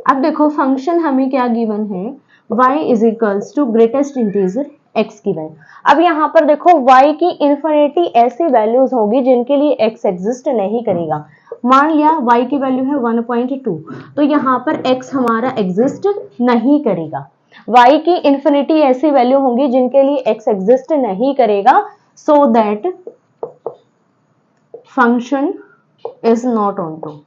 अब देखो फंक्शन हमें क्या गिवन है y is equals to greatest integer x given. अब यहां पर देखो y की इन्फिनिटी ऐसी वैल्यूज होगी जिनके लिए x एग्जिस्ट नहीं करेगा। मान लिया y की वैल्यू है 1.2, तो यहां पर x हमारा एग्जिस्ट नहीं करेगा। y की इन्फिनिटी ऐसी वैल्यू होंगी जिनके लिए x एग्जिस्ट नहीं करेगा, so that function is not onto,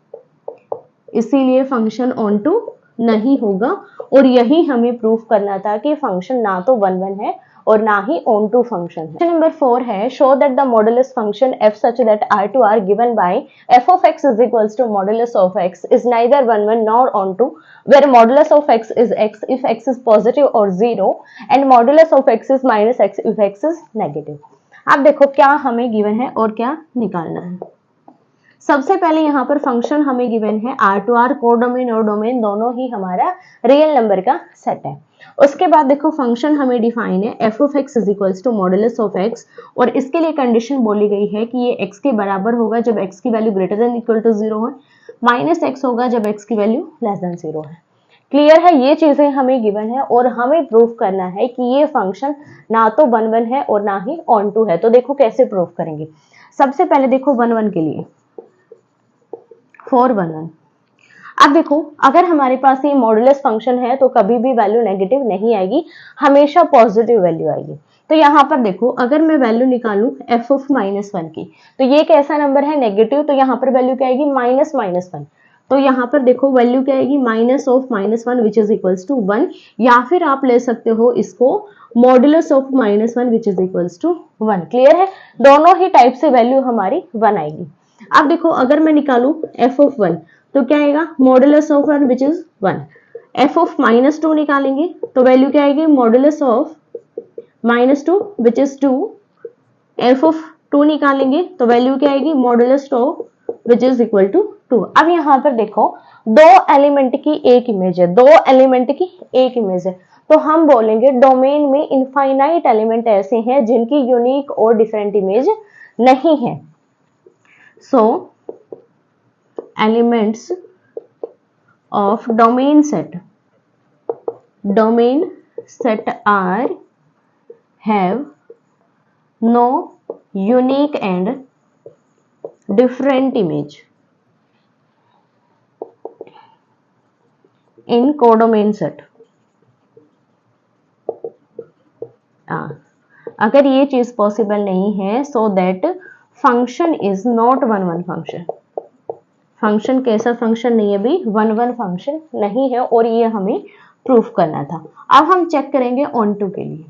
इसीलिए फंक्शन ऑन टू नहीं होगा। और यही हमें प्रूफ करना था कि फंक्शन ना तो 1 है और ना ही ऑन टू फंक्शन है। नंबर 4 है show that the modulus function f such that R2R given by f of x is equals to modulus of x is neither 1 nor on to, where modulus of x is x if x is positive or 0 and modulus of x is minus x if x is negative। अब देखो क्या हमें गिवन है और क्या निकालना है। सबसे पहले यहाँ पर फंक्शन हमें गिवन है R2R कोडोमेन और डोमेन दोनों ही हमारा रियल नंबर का सेट है। उसके बाद देखो फंक्शन हमें डिफाइन है f of x is equals to modulus of x और इसके लिए कंडीशन बोली गई है कि ये x के बराबर होगा जब x की value greater than equal to 0 है, माइनस x होगा जब x की वैल्यू लेस देन 0 है। क्लियर है। ये चीजें हमें गिवन है और हमें प्रूफ करना है कि ये फंक्शन ना तो 1 है और ना ही ऑन टू है। तो देखो कैसे प्रूफ करेंगे। सबसे पहले देखो 1 के लिए फॉर 1 अब देखो अगर हमारे पास ये मॉडुलस फंक्शन है तो कभी भी वैल्यू नेगेटिव नहीं आएगी, हमेशा पॉजिटिव वैल्यू आएगी। तो यहाँ पर देखो अगर मैं वैल्यू निकालूं f ऑफ -1 की, तो ये कैसा नंबर है नेगेटिव, तो यहाँ पर वैल्यू क्या आएगी -1। तो यहाँ पर देखो वैल्यू क्या आएगी minus of -1 which is equals to 1, या फिर आप ले सकते हो इसको modulus of -1 which is equals to 1। Clear है। दोनों ही टाइप से वैल्यू हमारी 1 आएगी। अब देखो अगर मैं निकालू f ऑफ 1 तो क्या आएगा modulus of 1 which is 1। f of -2 निकालेंगे तो वैल्यू क्या आएगी modulus of -2 which is 2। f of 2 निकालेंगे तो वैल्यू क्या आएगी modulus of which is equal to 2। अब यहाँ पर देखो दो एलिमेंट की एक इमेज है, दो एलिमेंट की एक इमेज है, तो हम बोलेंगे डोमेन में इनफाइनाइट एलिमेंट ऐसे हैं जिनकी यूनिक और डिफरेंट इमेज नहीं है। So elements of domain set are have no unique and different image in codomain set। अगर ये चीज पॉसिबल नहीं है so that function is not one one function. Function कैसा फंक्शन नहीं है भाई, वन वन फंक्शन नहीं है, और ये हमें प्रूफ करना था। अब हम चेक करेंगे ऑन टू के लिए।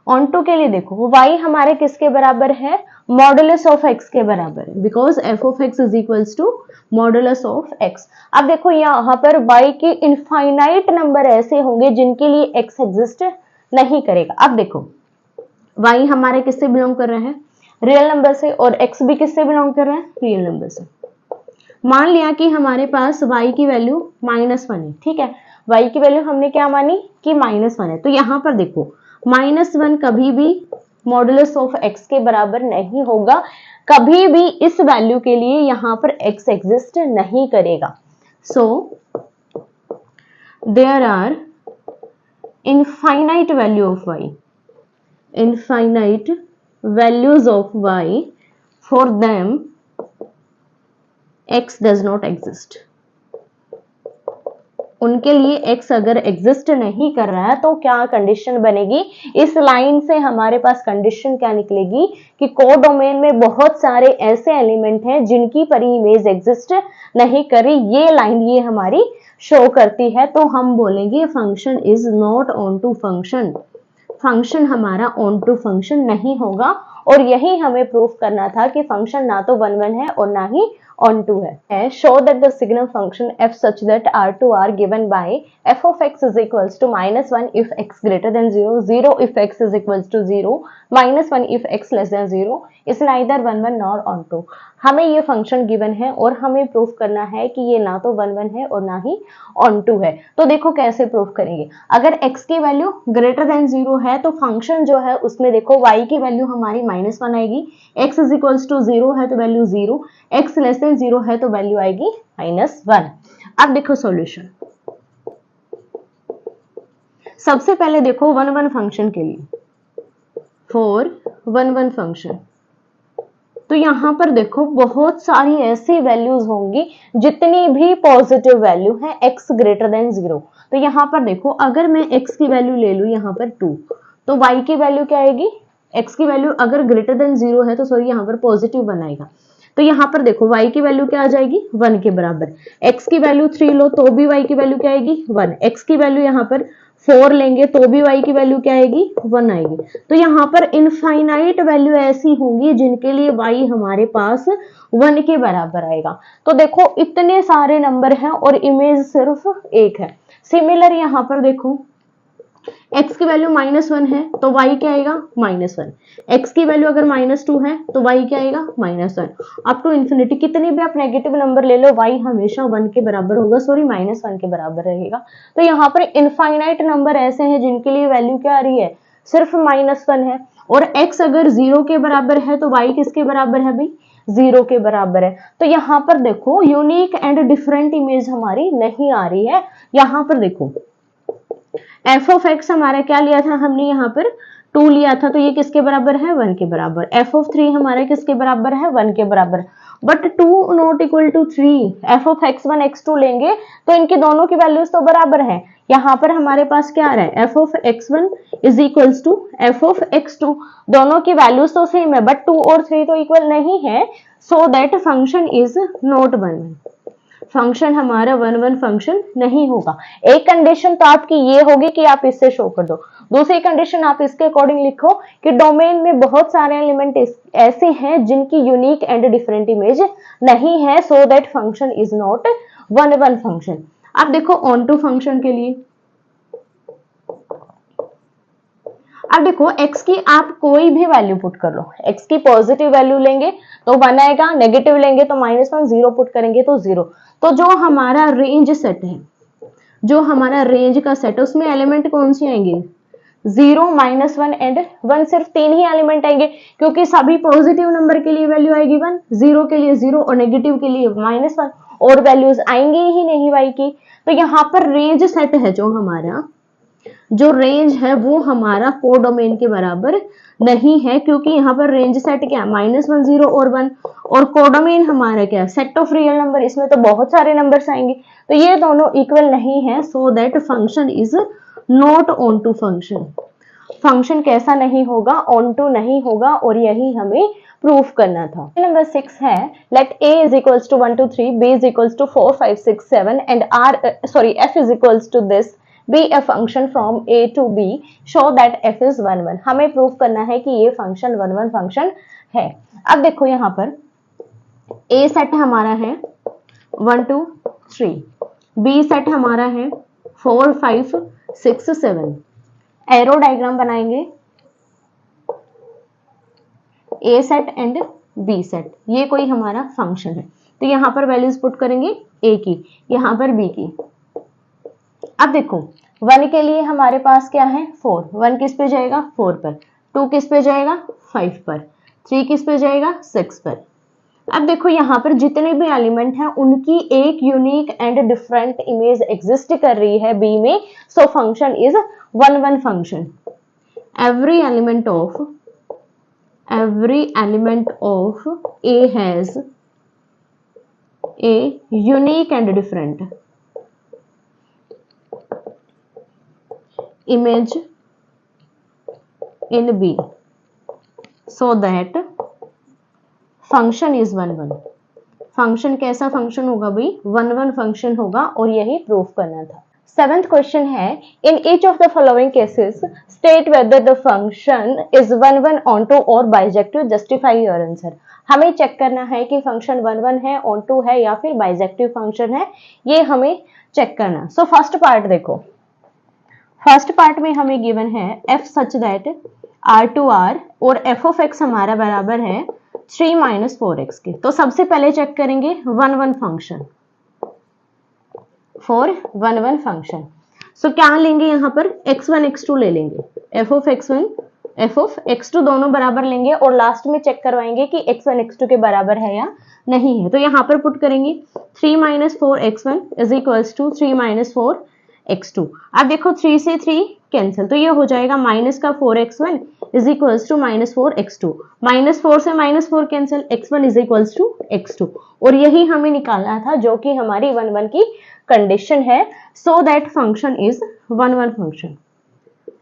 ऑन टू के लिए देखो y हमारे किसके बराबर है, मॉडुलस ऑफ x के बराबर है, because f of x is equals to modulus of x। अब देखो यहाँ पर y के इनफाइनाइट नंबर ऐसे होंगे जिनके लिए x एग्जिस्ट नहीं करेगा। अब देखो y हमारे किससे बिलोंग कर रहे हैं, रियल नंबर से, और x भी किससे बिलोंग कर रहे हैं, रियल नंबर से। मान लिया कि हमारे पास y की वैल्यू -1 है, ठीक है, y की वैल्यू हमने क्या मानी कि -1 है, तो यहाँ पर देखो -1 कभी भी मॉडुलस ऑफ x के बराबर नहीं होगा, कभी भी इस वैल्यू के लिए यहाँ पर x एग्जिस्ट नहीं करेगा। So there are infinite value of y, infinite values of y, for them x does not exist। उनके लिए x अगर एग्जिस्ट नहीं कर रहा है तो क्या कंडीशन बनेगी, इस लाइन से हमारे पास कंडीशन क्या निकलेगी कि कोडोमेन में बहुत सारे ऐसे एलिमेंट हैं जिनकी परी इमेज एग्जिस्ट नहीं कर रही, ये लाइन ये हमारी शो करती है, तो हम बोलेंगे function is not onto function. Function हमारा ऑन टू फंक्शन नहीं होगा, और यही हमें प्रूफ करना था कि फंक्शन ना तो वन वन है और ना ही on to है। Show that the signal function f such that R2 are given by f of x is equals to -1 if x greater than 0, 0 if x is equals to 0, -1 if x less than 0 is neither 1 1 nor on to। हमें ये फंक्शन गिवन है और हमें प्रूफ करना है कि ये ना तो 1 1 है और ना ही on to है। तो देखो कैसे प्रूफ करेंगे, अगर x की वैल्यू ग्रेटर देन 0 है तो फंक्शन जो है उसमें देखो y की वैल्यू हमारी -1 आएगी, x इज इक्वल्स टू 0 है तो वैल्यू 0, x लेस देन 0 है तो वैल्यू आएगी -1। अब देखो सॉल्यूशन, सबसे पहले देखो वन वन फंक्शन के लिए, फॉर वन वन फंक्शन, तो यहां पर देखो बहुत सारी ऐसी वैल्यूज होंगी जितनी भी पॉजिटिव वैल्यू है x ग्रेटर देन 0। तो यहां पर देखो अगर मैं x की वैल्यू ले लूं यहाँ पर 2, तो y की वैल्यू क्या आएगी, x की वैल्यू अगर ग्रेटर देन 0 है तो सॉरी यहाँ पर पॉजिटिव 1 आएगा, तो यहाँ पर देखो y की वैल्यू क्या आ जाएगी 1 के बराबर, x की वैल्यू 3 लो तो भी y की वैल्यू क्या आएगी 1, x की वैल्यू यहाँ पर 4 लेंगे तो भी y की वैल्यू क्या आएगी 1 आएगी। तो यहाँ पर इनफाइनाइट वैल्यू ऐसी होंगी जिनके लिए y हमारे पास 1 के बराबर आएगा। तो देखो इतने सारे नंबर हैं और इमेज सिर्फ एक है। सिमिलर यहाँ पर देखो x की वैल्यू -1 है तो y क्या आएगा -1, x की वैल्यू अगर -2 है तो y क्या आएगा -1, अप टू इन्फिनिटी कितनी भी आप नेगेटिव नंबर ले लो y हमेशा 1 के बराबर होगा, सॉरी -1 के बराबर रहेगा। तो यहाँ पर इनफाइनाइट नंबर ऐसे हैं जिनके लिए वैल्यू क्या आ रही है सिर्फ -1 है, और x अगर 0 के बराबर है तो y किसके बराबर है भाई 0 के बराबर है। तो यहाँ पर देखो यूनिक एंड डिफरेंट इमेज हमारी नहीं आ रही है। यहाँ पर देखो f ऑफ x हमारा क्या लिया था हमने यहाँ पर 2 लिया था, तो ये किसके बराबर है 1 के बराबर। f ऑफ 3 हमारा किसके बराबर है 1 के बराबर, but 2 not equal to 3। f of x1 x2 लेंगे तो इनके दोनों की वैल्यूज तो बराबर है। यहाँ पर हमारे पास क्या आ रहा है f of x1 is equals to f of x2, दोनों की वैल्यूज तो सेम है बट 2 और 3 तो इक्वल नहीं है, so that function is not 1 1। Function हमारा 1 1 फंक्शन नहीं होगा। एक कंडीशन तो आपकी ये होगी कि आप इससे शो कर दो, दूसरी कंडीशन आप इसके अकॉर्डिंग लिखो कि डोमेन में बहुत सारे एलिमेंट ऐसे हैं जिनकी यूनिक एंड डिफरेंट इमेज नहीं है, so that function is not 1 1 function. अब देखो ऑन टू फंक्शन के लिए, अब देखो x की आप कोई भी वैल्यू पुट कर लो, x की पॉजिटिव वैल्यू लेंगे तो 1 आएगा, नेगेटिव लेंगे तो -1, 0 पुट करेंगे तो 0। तो जो हमारा रेंज सेट है, जो हमारा रेंज का सेट है उसमें एलिमेंट कौन से आएंगे 0 -1 एंड 1, सिर्फ 3 ही एलिमेंट आएंगे क्योंकि सभी पॉजिटिव नंबर के लिए वैल्यू आएगी 1, 0 के लिए 0 और नेगेटिव के लिए -1, और वैल्यूज आएंगी ही नहीं y की। तो यहाँ पर रेंज सेट है, जो हमारा जो रेंज है वो हमारा कोडोमेन के बराबर नहीं है, क्योंकि यहाँ पर रेंज सेट क्या है -1 0 और 1, और कोडोमेन हमारा क्या है सेट ऑफ रियल नंबर, इसमें तो बहुत सारे नंबर्स आएंगे, तो ये दोनों इक्वल नहीं है, so that function is not onto function. Function कैसा नहीं होगा, ऑन टू नहीं होगा, और यही हमें प्रूफ करना था। नंबर 6 है, let a is equals to 1 2 3, b is equals to 4 5 6 7 and f is equals to this be a function from a to b, show that f is 1 1। हमें प्रूफ करना है कि ये फंक्शन 1 1 फंक्शन है। अब देखो यहाँ पर a सेट हमारा है 1 2 3, b सेट हमारा है 4 5 6 7। एरो डायग्राम बनाएंगे ए सेट एंड बी सेट, ये कोई हमारा फंक्शन है, तो यहां पर वैल्यूज पुट करेंगे ए की, यहां पर बी की। अब देखो 1 के लिए हमारे पास क्या है 4, 1 किस पे जाएगा 4 पर, 2 किस पे जाएगा 5 पर, 3 किस पे जाएगा 6 पर। अब देखो यहाँ पर जितने भी एलिमेंट हैं उनकी एक unique and different image exist कर रही है बी में, so function is 1 1 function. every element of a has a unique and different image in b, so that function is 1 1। Function कैसा फंक्शन होगा भाई 1 1 फंक्शन होगा, और यही प्रूफ करना था। 7th क्वेश्चन है, इन each of the following cases state whether the function is 1 1 onto or bijective, justify your answer। हमें चेक करना है कि फंक्शन 1 1 है, onto है या फिर बाइजेक्टिव फंक्शन है, ये हमें चेक करना। सो फर्स्ट पार्ट देखो, फर्स्ट पार्ट में हमें गिवन है f such that r to r और f ऑफ x हमारा बराबर है 3 माइनस 4x के। तो सबसे पहले चेक करेंगे 1 1 फंक्शन, फॉर 1 1 फंक्शन। सो क्या लेंगे यहाँ पर x1 x2 ले लेंगे, f of x1 f of x2 दोनों बराबर लेंगे, और लास्ट में चेक करवाएंगे कि x1 x2 के बराबर है या नहीं है। तो यहाँ पर पुट करेंगे 3 minus 4x1 is equals to 3 minus 4x2। अब देखो 3 से 3 कैंसिल, तो ये हो जाएगा माइनस का 4x1 is equals to minus 4x2, minus 4 से minus 4 cancel, x1 is equals to x2, और यही हमें निकालना था जो कि हमारी 1 1 की कंडीशन है। So that function is 1 1 function.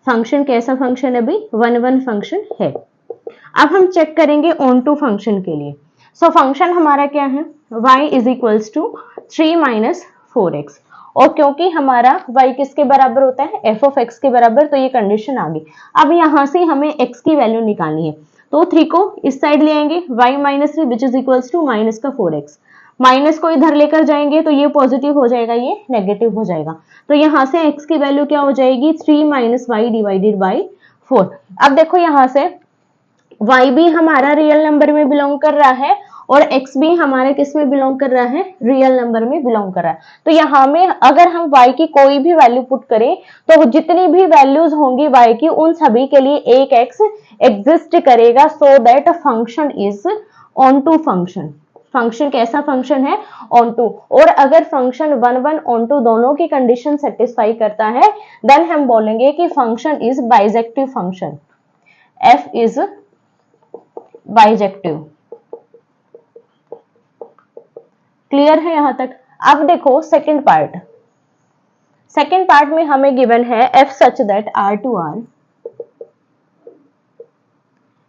Function कैसा फंक्शन है भाई 1 1 फंक्शन है। अब हम चेक करेंगे ऑन टू फंक्शन के लिए। सो फंक्शन हमारा क्या है y is equals to 3 minus 4x, और क्योंकि हमारा y किसके बराबर होता है f ऑफ x के बराबर, तो ये कंडीशन आ गई। अब यहां से हमें x की वैल्यू निकालनी है, तो 3 को इस साइड ले आएंगे, y minus 3 which is equals to minus का 4x, माइनस को इधर लेकर जाएंगे तो ये पॉजिटिव हो जाएगा, ये नेगेटिव हो जाएगा, तो यहां से x की वैल्यू क्या हो जाएगी 3 माइनस y डिवाइडेड बाई 4। अब देखो यहां से y भी हमारा रियल नंबर में बिलोंग कर रहा है और x भी हमारे किस में बिलोंग कर रहा है रियल नंबर में बिलोंग कर रहा है। तो यहाँ में अगर हम y की कोई भी वैल्यू पुट करें तो जितनी भी वैल्यूज होंगी y की उन सभी के लिए एक x एग्जिस्ट करेगा, so that function is onto function. Function कैसा फंक्शन है ऑन टू, और अगर फंक्शन 1 1 ऑन टू दोनों की कंडीशन सेटिस्फाई करता है देन हम बोलेंगे कि function is bijective function, f is bijective. Clear है यहां तक। अब देखो सेकंड पार्ट, सेकंड पार्ट में हमें गिवन है f such that r to r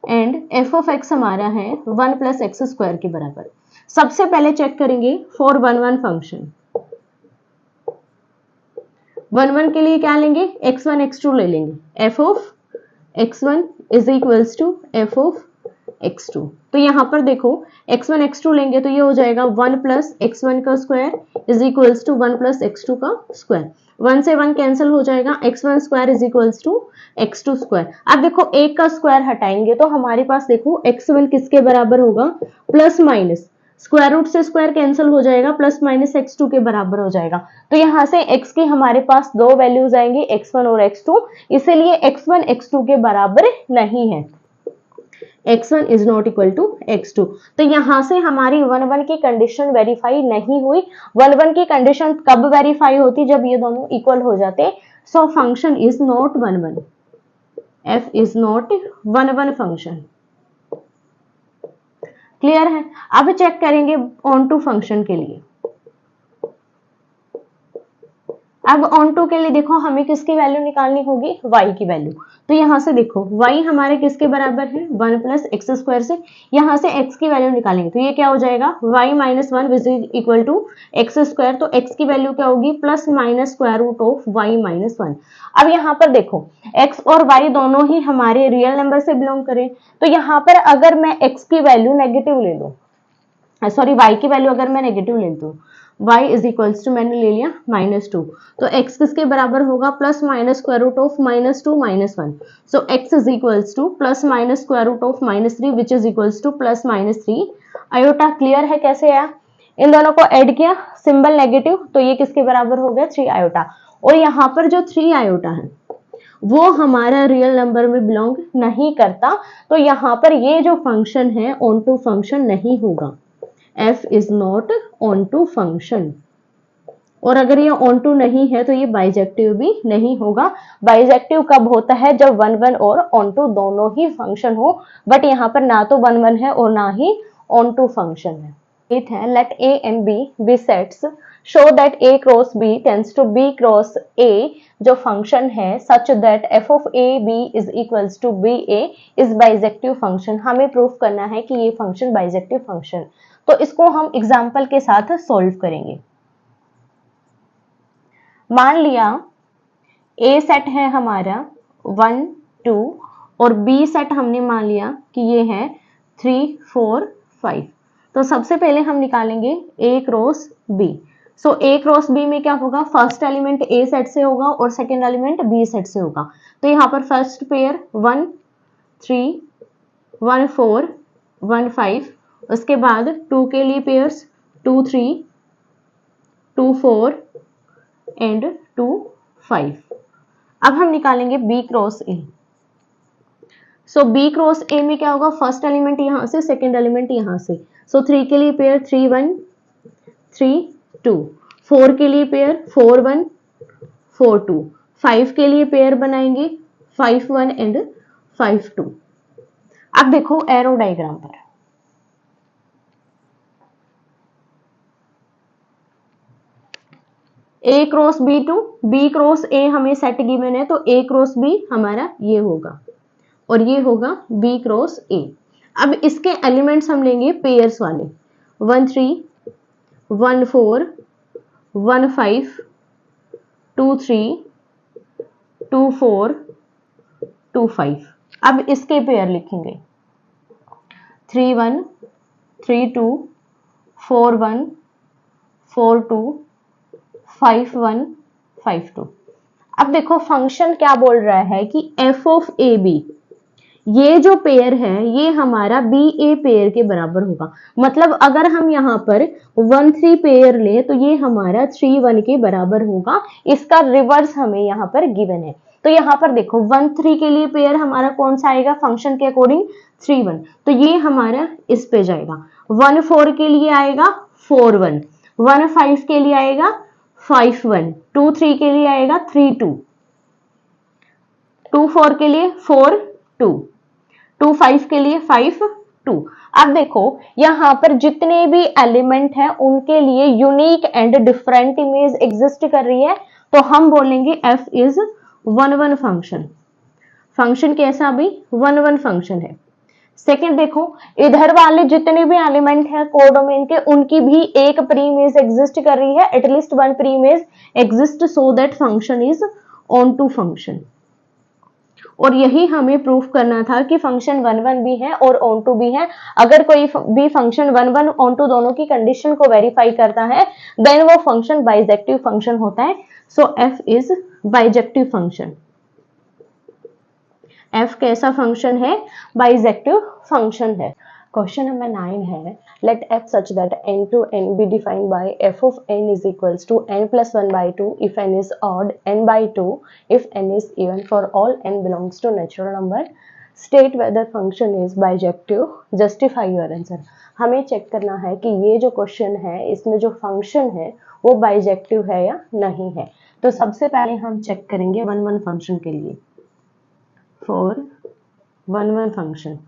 and f of x हमारा है 1 प्लस एक्स स्क्वायर के बराबर। सबसे पहले चेक करेंगे फॉर 1 1 फंक्शन। 1 1 के लिए क्या लेंगे x1 x2 ले लेंगे, f of x1 is equals to f of x2। तो यहां पर देखो x1 x2 लेंगे तो ये हो जाएगा 1 प्लस x1 का square is equals to 1 plus x2 का स्क्वायर, 1 से 1 कैंसिल हो जाएगा, x1 square is equals to x2 square. अब देखो एक का स्क्वायर हटाएंगे तो हमारे पास देखो x1 किसके बराबर होगा प्लस माइनस, स्क्वायर रूट से स्क्वायर कैंसिल हो जाएगा, प्लस माइनस x2 के बराबर हो जाएगा। तो यहाँ से x की हमारे पास दो वैल्यूज आएंगी x1 और x2, इसीलिए x1 x2 के बराबर नहीं है, x1 is not equal to x2। तो यहां से हमारी 1 1 की कंडीशन वेरीफाई नहीं हुई। 1 1 की कंडीशन कब वेरीफाई होती जब ये दोनों इक्वल हो जाते। So function is not 1 1, f is not 1 1 function. Clear है। अब चेक करेंगे ऑन टू फंक्शन के लिए। अब ऑन टू के लिए देखो हमें किसकी वैल्यू निकालनी होगी, y की वैल्यू। तो यहाँ से देखो y हमारे किसके बराबर है, 1 प्लस एक्स स्क्वायर से। यहाँ से x की वैल्यू निकालेंगे तो ये क्या हो जाएगा, y minus 1 which is equal to x square. तो x की वैल्यू क्या होगी, plus minus square root of y minus 1। अब यहाँ पर देखो x और y दोनों ही हमारे रियल नंबर से बिलोंग करें, तो यहाँ पर अगर मैं x की वैल्यू नेगेटिव ले लूँ, सॉरी y की वैल्यू अगर मैं नेगेटिव ले लूँ, y इज इक्वल्स टू मैंने ले लिया -2, तो x किसके बराबर होगा, plus minus square root of -2 -1। So x is equals to plus minus square root of -3 which is equals to plus -3 iota. Clear है कैसे आया, इन दोनों को ऐड किया, सिंबल नेगेटिव, तो ये किसके बराबर हो गया, 3 आयोटा। और यहाँ पर जो 3 आयोटा है वो हमारा रियल नंबर में बिलोंग नहीं करता, तो यहाँ पर ये जो फंक्शन है ऑन टू फंक्शन नहीं होगा, f is not onto function। और अगर ये onto नहीं है तो ये बाइजेक्टिव भी नहीं होगा। बाइजेक्टिव कब होता है, जब 1 1 और onto दोनों ही फंक्शन हो, बट यहाँ पर ना तो 1 1 है और ना ही onto फंक्शन है। It है let a and b be sets show that a cross b tends to b cross a जो फंक्शन है such that f of a b is equals to b a is bijective function. हमें प्रूफ करना है कि ये फंक्शन बाइजेक्टिव फंक्शन, तो इसको हम एग्जाम्पल के साथ सॉल्व करेंगे। मान लिया ए सेट है हमारा 1 2 और बी सेट हमने मान लिया कि ये है 3 4 5। तो सबसे पहले हम निकालेंगे ए क्रॉस बी। सो ए क्रॉस बी में क्या होगा, फर्स्ट एलिमेंट ए सेट से होगा और सेकेंड एलिमेंट बी सेट से होगा। तो यहाँ पर फर्स्ट पेयर 1 3 1 4 1 5, उसके बाद 2 के लिए पेयर्स 2 3 2 4 एंड 2 5। अब हम निकालेंगे b cross a. So b cross a में क्या होगा, फर्स्ट एलिमेंट यहां से, सेकेंड एलिमेंट यहां से। सो 3 के लिए पेयर 3 1 3 2, 4 के लिए पेयर 4 1 4 2, 5 के लिए पेयर बनाएंगे 5 1 एंड 5 2। अब देखो एरो डायग्राम पर, A cross B to B cross A हमें सेट गिवन है, तो ए क्रॉस बी हमारा ये होगा और ये होगा बी क्रॉस ए। अब इसके एलिमेंट्स हम लेंगे पेयर्स वाले 1 3 1 4 1 5 2 3 2 4 2 5। अब इसके पेयर लिखेंगे 3 1 3 2 4 1 4 2 5 1 5 2। अब देखो फंक्शन क्या बोल रहा है कि f ऑफ ए बी, ये जो पेयर है ये हमारा बी ए पेयर के बराबर होगा। मतलब अगर हम यहाँ पर 1 3 पेयर ले तो ये हमारा 3 1 के बराबर होगा। इसका रिवर्स हमें यहाँ पर गिवन है। तो यहाँ पर देखो 1 3 के लिए पेयर हमारा कौन सा आएगा, फंक्शन के अकॉर्डिंग 3 1, तो ये हमारा इस पे जाएगा। 1 4 के लिए आएगा 4 1, 1 5 के लिए आएगा 5 1, 2 3 के लिए आएगा 3 2, 2 4 के लिए 4 2, 2 5 के लिए 5 2। अब देखो यहाँ पर जितने भी एलिमेंट हैं उनके लिए unique and different image exist कर रही है, तो हम बोलेंगे f इज 1 1 फंक्शन। फंक्शन कैसा भी 1 1 फंक्शन है। सेकंड देखो इधर वाले जितने भी एलिमेंट हैं कोडोमेन के, उनकी भी एक प्री इमेज एग्जिस्ट कर रही है, at least one pre image exist, so that function is onto function. और यही हमें प्रूफ करना था कि फंक्शन 1 1 भी है और ऑन टू भी है। अगर कोई भी फंक्शन 1 1 ऑन टू दोनों की कंडीशन को वेरीफाई करता है देन वो फंक्शन बाइजेक्टिव फंक्शन होता है। सो f is bijective function. f कैसा फंक्शन है, बाइजेक्टिव फंक्शन है। क्वेश्चन नंबर 9 है let f such that n to n be defined by f of n is equals to n plus 1 by 2 if n is odd, n by 2 if n is even, for all n belongs to natural number, state whether function is bijective, justify your answer। हमें चेक करना है कि ये जो क्वेश्चन है इसमें जो फंक्शन है वो बाइजेक्टिव है या नहीं है। तो सबसे पहले हम चेक करेंगे 1 1 फंक्शन के लिए। फॉर 1 1 फंक्शन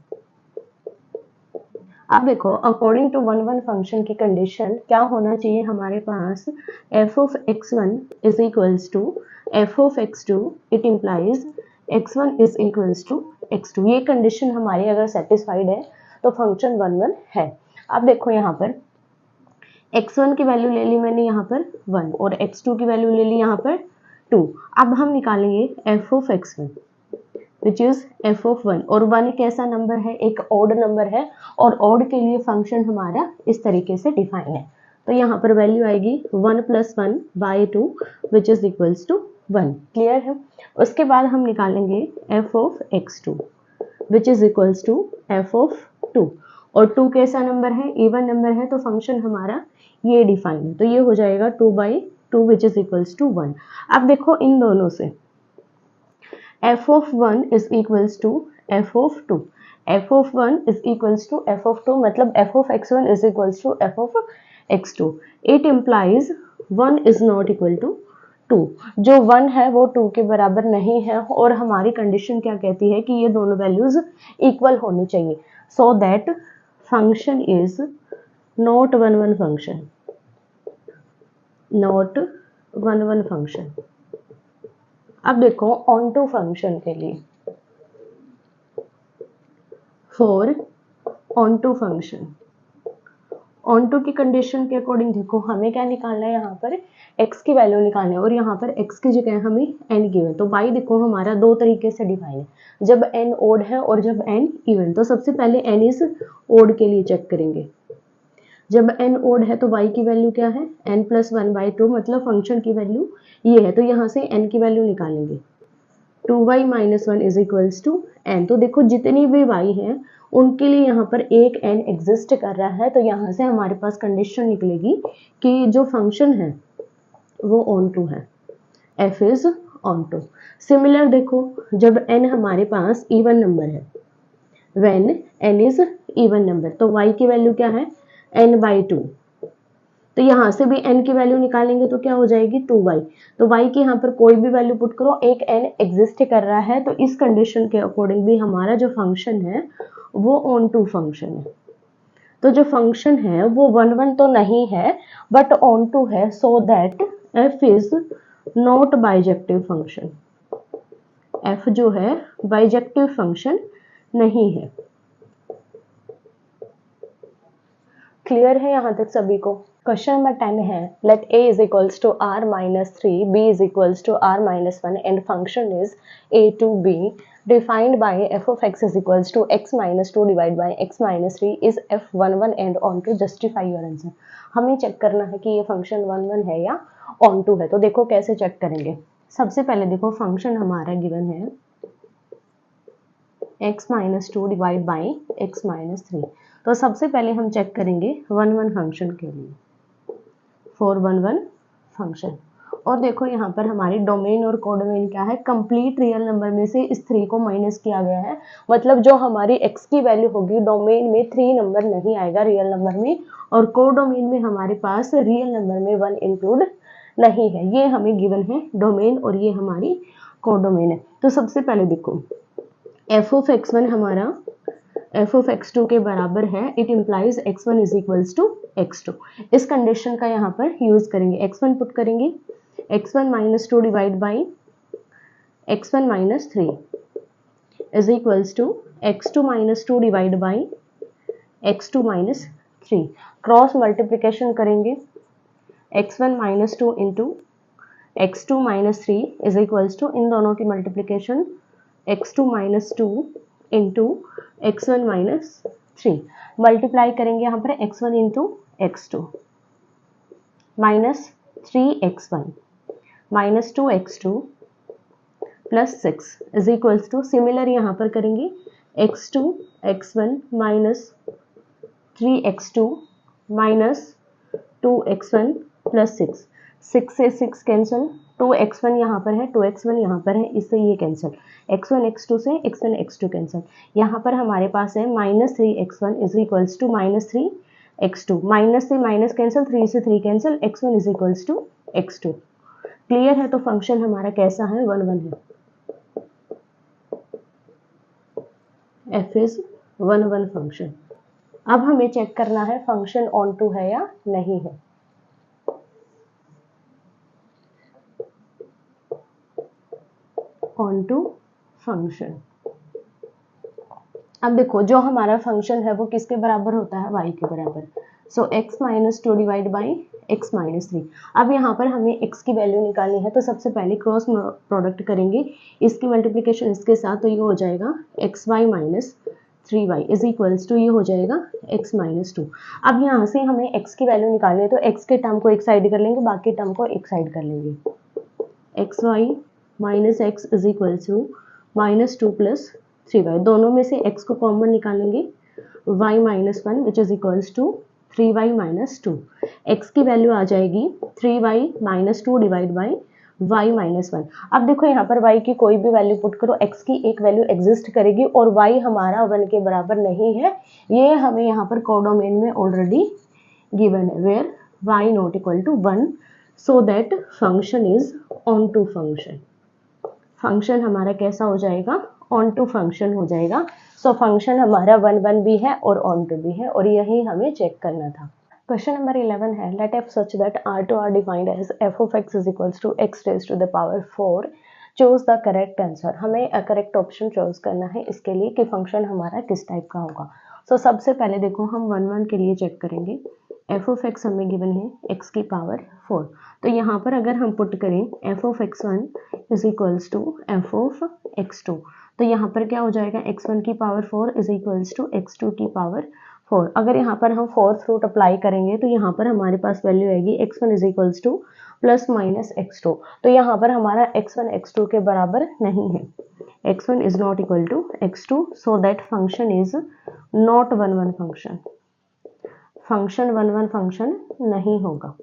अब देखो according to one one function की कंडीशन क्या होना चाहिए हमारे पास, f of x one is equals to f of x two, it implies x one is equals to x two. ये कंडीशन हमारी अगर सेटिस्फाइड है तो फंक्शन वन वन है। अब देखो यहाँ पर x1 की वैल्यू ले ली मैंने यहाँ पर 1 और x2 की वैल्यू ले ली यहाँ पर 2। अब हम निकालेंगे f of x1 which is f of 1, और 1 कैसा नंबर है, एक ऑड नंबर है, और ऑड के लिए फंक्शन हमारा इस तरीके से डिफाइन है। तो यहाँ पर वैल्यू आएगी 1 + 1 / 2 which is equals to 1। Clear है। उसके बाद हम निकालेंगे f of x2 which is equals to f of 2, और 2 कैसा नंबर है, इवन नंबर है, तो फंक्शन हमारा ये डिफाइन है। तो ये हो जाएगा 2/2 विच इज इक्वल्स टू 1। अब देखो इन दोनों से f of 1 is equals to f of 2, f of 1 is equals to f of 2, मतलब f of x1 is equals to f of x2। It implies 1 is not equal to 2, जो 1 है वो 2 के बराबर नहीं है, और हमारी कंडीशन क्या कहती है कि ये दोनों वैल्यूज इक्वल होनी चाहिए, so that function is not one one function, not one one function. अब देखो ऑन टू फंक्शन के लिए, for onto function, onto की कंडीशन के अकॉर्डिंग देखो हमें क्या निकालना है, यहाँ पर x की वैल्यू निकालना है, और यहाँ पर x की जगह हमें n गिवन। तो y देखो हमारा दो तरीके से डिफाइन है, जब n ओड है और जब n इवन। तो सबसे पहले n इज ओड के लिए चेक करेंगे। जब n ओड है तो y की वैल्यू क्या है, n + 1/2, मतलब फंक्शन की वैल्यू ये है। तो यहाँ से n की वैल्यू निकालेंगे, 2y - 1 is equals to n। तो देखो जितनी भी y है उनके लिए यहाँ पर एक n एग्जिस्ट कर रहा है, तो यहाँ से हमारे पास कंडीशन निकलेगी कि जो फंक्शन है वो ऑन टू है, f is onto. Similar देखो जब n हमारे पास इवन नंबर है, when n is even number, तो y की वैल्यू क्या है, n/2। तो यहाँ से भी n की वैल्यू निकालेंगे तो क्या हो जाएगी 2y। तो y की यहाँ पर कोई भी वैल्यू पुट करो, एक n एग्जिस्ट कर रहा है, तो इस कंडीशन के अकॉर्डिंग भी हमारा जो फंक्शन है वो ऑन टू फंक्शन है। तो जो फंक्शन है वो 1 1 तो नहीं है बट ऑन टू है, so that f is not bijective function, f जो है बाइजेक्टिव फंक्शन नहीं है। क्लियर है यहाँ तक सभी को। क्वेश्चन नंबर 10 है, let a is equals to r - 3, b is equals to r - 1 and function is a to b defined by f of x is equals to x - 2 divided by x - 3 is f11 and on to justify your answer। हमें चेक करना है कि ये फंक्शन 1 1 है या ऑन टू है। तो देखो कैसे चेक करेंगे। सबसे पहले देखो फंक्शन हमारा गिवन है x - 2 डिवाइड बाई x - 3। तो सबसे पहले हम चेक करेंगे 1 1 फंक्शन के लिए, फॉर 1 1 फंक्शन। और देखो यहाँ पर हमारी डोमेन और कोडोमेन क्या है, कंप्लीट रियल नंबर में से इस 3 को माइनस किया गया है, मतलब जो हमारी x की वैल्यू होगी डोमेन में 3 नंबर नहीं आएगा रियल नंबर में, और कोडोमेन में हमारे पास रियल नंबर में 1 इंक्लूड नहीं है। ये हमें गिवन है डोमेन और ये हमारी कोडोमेन है। तो सबसे पहले देखो f ऑफ x1 हमारा f ऑफ x2 के बराबर है, it implies x1 is equals to x2। इस कंडीशन का यहाँ पर यूज करेंगे, x1 पुट करेंगे, x1 - 2 divide by x1 - 3 is equals to x2 - 2 divide by x2 - 3। Cross multiplication करेंगे, x1 - 2 into x2 - 3 is equals to, इन दोनों की multiplication x2 - 2 into x1 - 3 multiply करेंगे यहाँ पर x1 into x2 minus 3x1 minus 2x2 plus 6 is equals to, similar यहाँ पर करेंगे x2 x1 minus 3x2 minus 2x1 plus 6, 6 से 6 कैंसिल, 2x1 यहाँ पर है, 2x1 यहाँ पर है, इससे ये कैंसिल, x1 x2 से x1 x2 कैंसिल। यहाँ पर हमारे पास है -3x1 is equals to -3x2, minus से माइनस कैंसिल, 3 से 3 cancel, x1 is equals to x2। Clear है। तो फंक्शन हमारा कैसा है, 1 1 है, f इज 1 1 फंक्शन। अब हमें चेक करना है फंक्शन ऑन टू है या नहीं है। Onto function. अब देखो जो हमारा फंक्शन है वो किसके बराबर होता है, y के बराबर। सो x minus two divide by x minus three. अब यहाँ पर हमें x की वैल्यू निकालनी है, तो सबसे पहले क्रॉस प्रोडक्ट करेंगे, इसकी मल्टीप्लिकेशन इसके साथ, तो ये हो जाएगा x y minus three y is equals to ये हो जाएगा x माइनस टू। अब यहाँ से हमें x की वैल्यू निकालनी है, तो x के टर्म को एक साइड कर लेंगे, बाकी टर्म को एक साइड कर लेंगे। X y minus x is equals to minus two plus three y, दोनों में से x को कॉमन निकालेंगे, y minus one which is equals to three y minus two. X की वैल्यू आ जाएगी three y minus two divide by y minus one. अब देखो यहाँ पर y की कोई भी वैल्यू पुट करो, x की एक वैल्यू एग्जिस्ट करेगी और y हमारा वन के बराबर नहीं है, ये हमें यहाँ पर कोडोमेन में ऑलरेडी गिवन है, where y not equal to one, so that function is onto function. Function हमारा कैसा हो जाएगा, ऑन टू फंक्शन हो जाएगा। सो फंक्शन हमारा वन वन भी है और ऑन टू भी है, और यही हमें चेक करना था। क्वेश्चन नंबर 11 है, let f such that r2 are defined as f of x is equals to x raised to the power 4, choose the correct answer. हमें करेक्ट ऑप्शन चूज करना है इसके लिए कि फंक्शन हमारा किस टाइप का होगा। सो सबसे पहले देखो हम वन वन के लिए चेक करेंगे, f of x हमें गिवन है x की पावर 4, तो यहाँ पर अगर हम पुट करें f of x1 is equals to f of x2, तो यहाँ पर क्या हो जाएगा, x1 की power 4 is equals to x2 की पावर 4। अगर यहाँ पर हम फोर्थ रूट अप्लाई करेंगे तो यहाँ पर हमारे पास वैल्यू आएगी x1 is equals to plus minus x2, तो यहाँ पर हमारा x1 x2 के बराबर नहीं है, x1 is not equal to x2, so that function is not one one function. Function one one function नहीं होगा।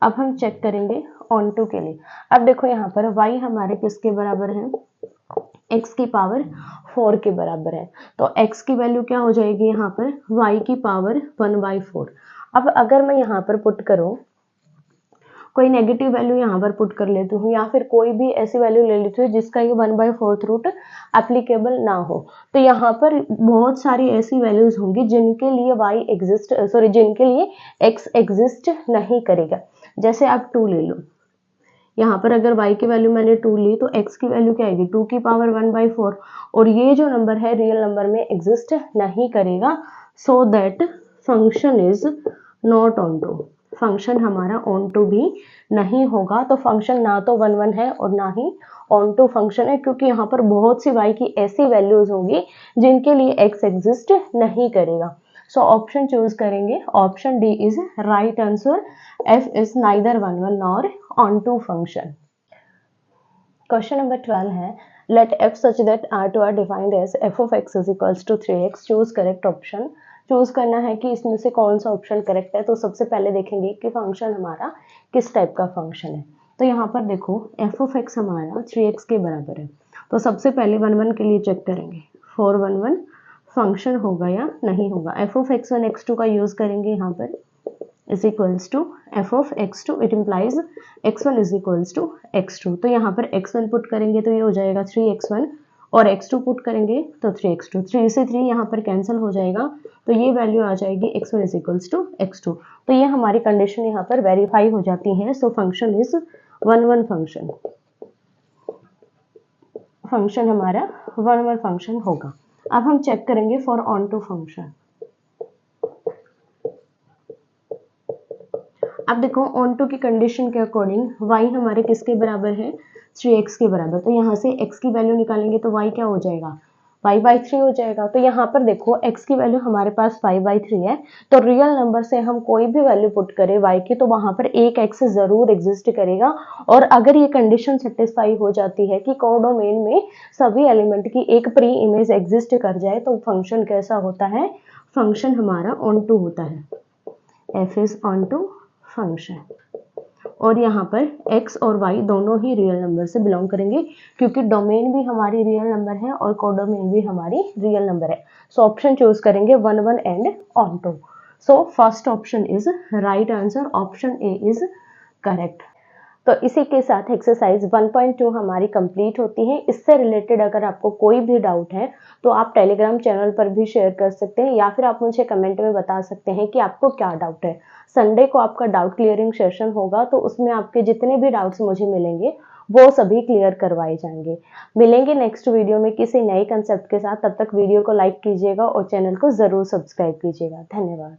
अब हम चेक करेंगे ऑन टू के लिए। अब देखो यहाँ पर y हमारे किसके बराबर है, x की पावर 4 के बराबर है, तो x की वैल्यू क्या हो जाएगी यहाँ पर, y की पावर 1/4। अब अगर मैं यहाँ पर पुट करूँ, कोई नेगेटिव वैल्यू यहाँ पर पुट कर लेती हूँ, या फिर कोई भी ऐसी वैल्यू ले लेती हूँ जिसका ये 1/4 रूट एप्लीकेबल ना हो, तो यहाँ पर बहुत सारी ऐसी वैल्यूज होंगी जिनके लिए y एग्जिस्ट, सॉरी जिनके लिए x एग्जिस्ट नहीं करेगा। जैसे आप 2 ले लो, यहाँ पर अगर y की वैल्यू मैंने 2 ली तो x की वैल्यू क्या आएगी, 2 की पावर 1/4, और ये जो नंबर है रियल नंबर में एग्जिस्ट नहीं करेगा, so that function is not onto. Function हमारा ऑन टू भी नहीं होगा, तो फंक्शन ना तो वन वन है और ना ही ऑन टू फंक्शन है, क्योंकि यहाँ पर बहुत सी y की ऐसी वैल्यूज होंगी जिनके लिए x एग्जिस्ट नहीं करेगा। सो ऑप्शन चूज करेंगे, option d is right answer, f is neither one one nor onto function. Question number 12 है, let f such that r2 are defined as f of x is equals to 3x, choose correct option. Choose करना है कि इसमें से कौन सा ऑप्शन करेक्ट है, तो सबसे पहले देखेंगे कि फंक्शन हमारा किस टाइप का फंक्शन है। तो यहाँ पर देखो f of x हमारा 3x के बराबर है, तो सबसे पहले वन वन के लिए चेक करेंगे, 4 वन वन फंक्शन होगा या नहीं होगा। f of x1 x2 का यूज करेंगे यहाँ पर, is equals to f of x2, it implies x1 is equals to x2, तो यहाँ पर x1 पुट करेंगे तो ये हो जाएगा 3x1, और x2 पुट करेंगे तो 3x2, 3 से 3 यहाँ पर कैंसिल हो जाएगा, तो ये वैल्यू आ जाएगी x1 is equals to x2, तो ये हमारी कंडीशन यहाँ पर वेरीफाई हो जाती है। So function is one one function, function हमारा वन वन फंक्शन होगा। अब हम चेक करेंगे फॉर ऑन टू फंक्शन। अब देखो ऑन टू की कंडीशन के अकॉर्डिंग y हमारे किसके बराबर है, 3x के बराबर, तो यहाँ से x की वैल्यू निकालेंगे तो y क्या हो जाएगा, 5/3 हो जाएगा। तो यहाँ पर देखो x की वैल्यू हमारे पास 5/3 है, तो रियल नंबर से हम कोई भी वैल्यू पुट करें y की, तो वहां पर एक x जरूर एग्जिस्ट करेगा, और अगर ये कंडीशन सेटिस्फाई हो जाती है कि कोडोमेन में सभी एलिमेंट की एक प्री इमेज एग्जिस्ट कर जाए, तो फंक्शन कैसा होता है, फंक्शन हमारा ऑन टू होता है, f is onto function. और यहाँ पर x और y दोनों ही रियल नंबर से बिलोंग करेंगे, क्योंकि डोमेन भी हमारी रियल नंबर है और कोडोमेन भी हमारी रियल नंबर है। सो ऑप्शन चूज करेंगे one one and onto. So first option is right answer, option a is correct. तो इसी के साथ एक्सरसाइज 1.2 हमारी कंप्लीट होती है। इससे रिलेटेड अगर आपको कोई भी डाउट है तो आप टेलीग्राम चैनल पर भी शेयर कर सकते हैं या फिर आप मुझे कमेंट में बता सकते हैं कि आपको क्या डाउट है। संडे को आपका डाउट क्लियरिंग सेशन होगा, तो उसमें आपके जितने भी डाउट्स मुझे मिलेंगे वो सभी क्लियर करवाए जाएंगे। मिलेंगे नेक्स्ट वीडियो में किसी नए कंसेप्ट के साथ। तब तक वीडियो को लाइक कीजिएगा और चैनल को जरूर सब्सक्राइब कीजिएगा। धन्यवाद।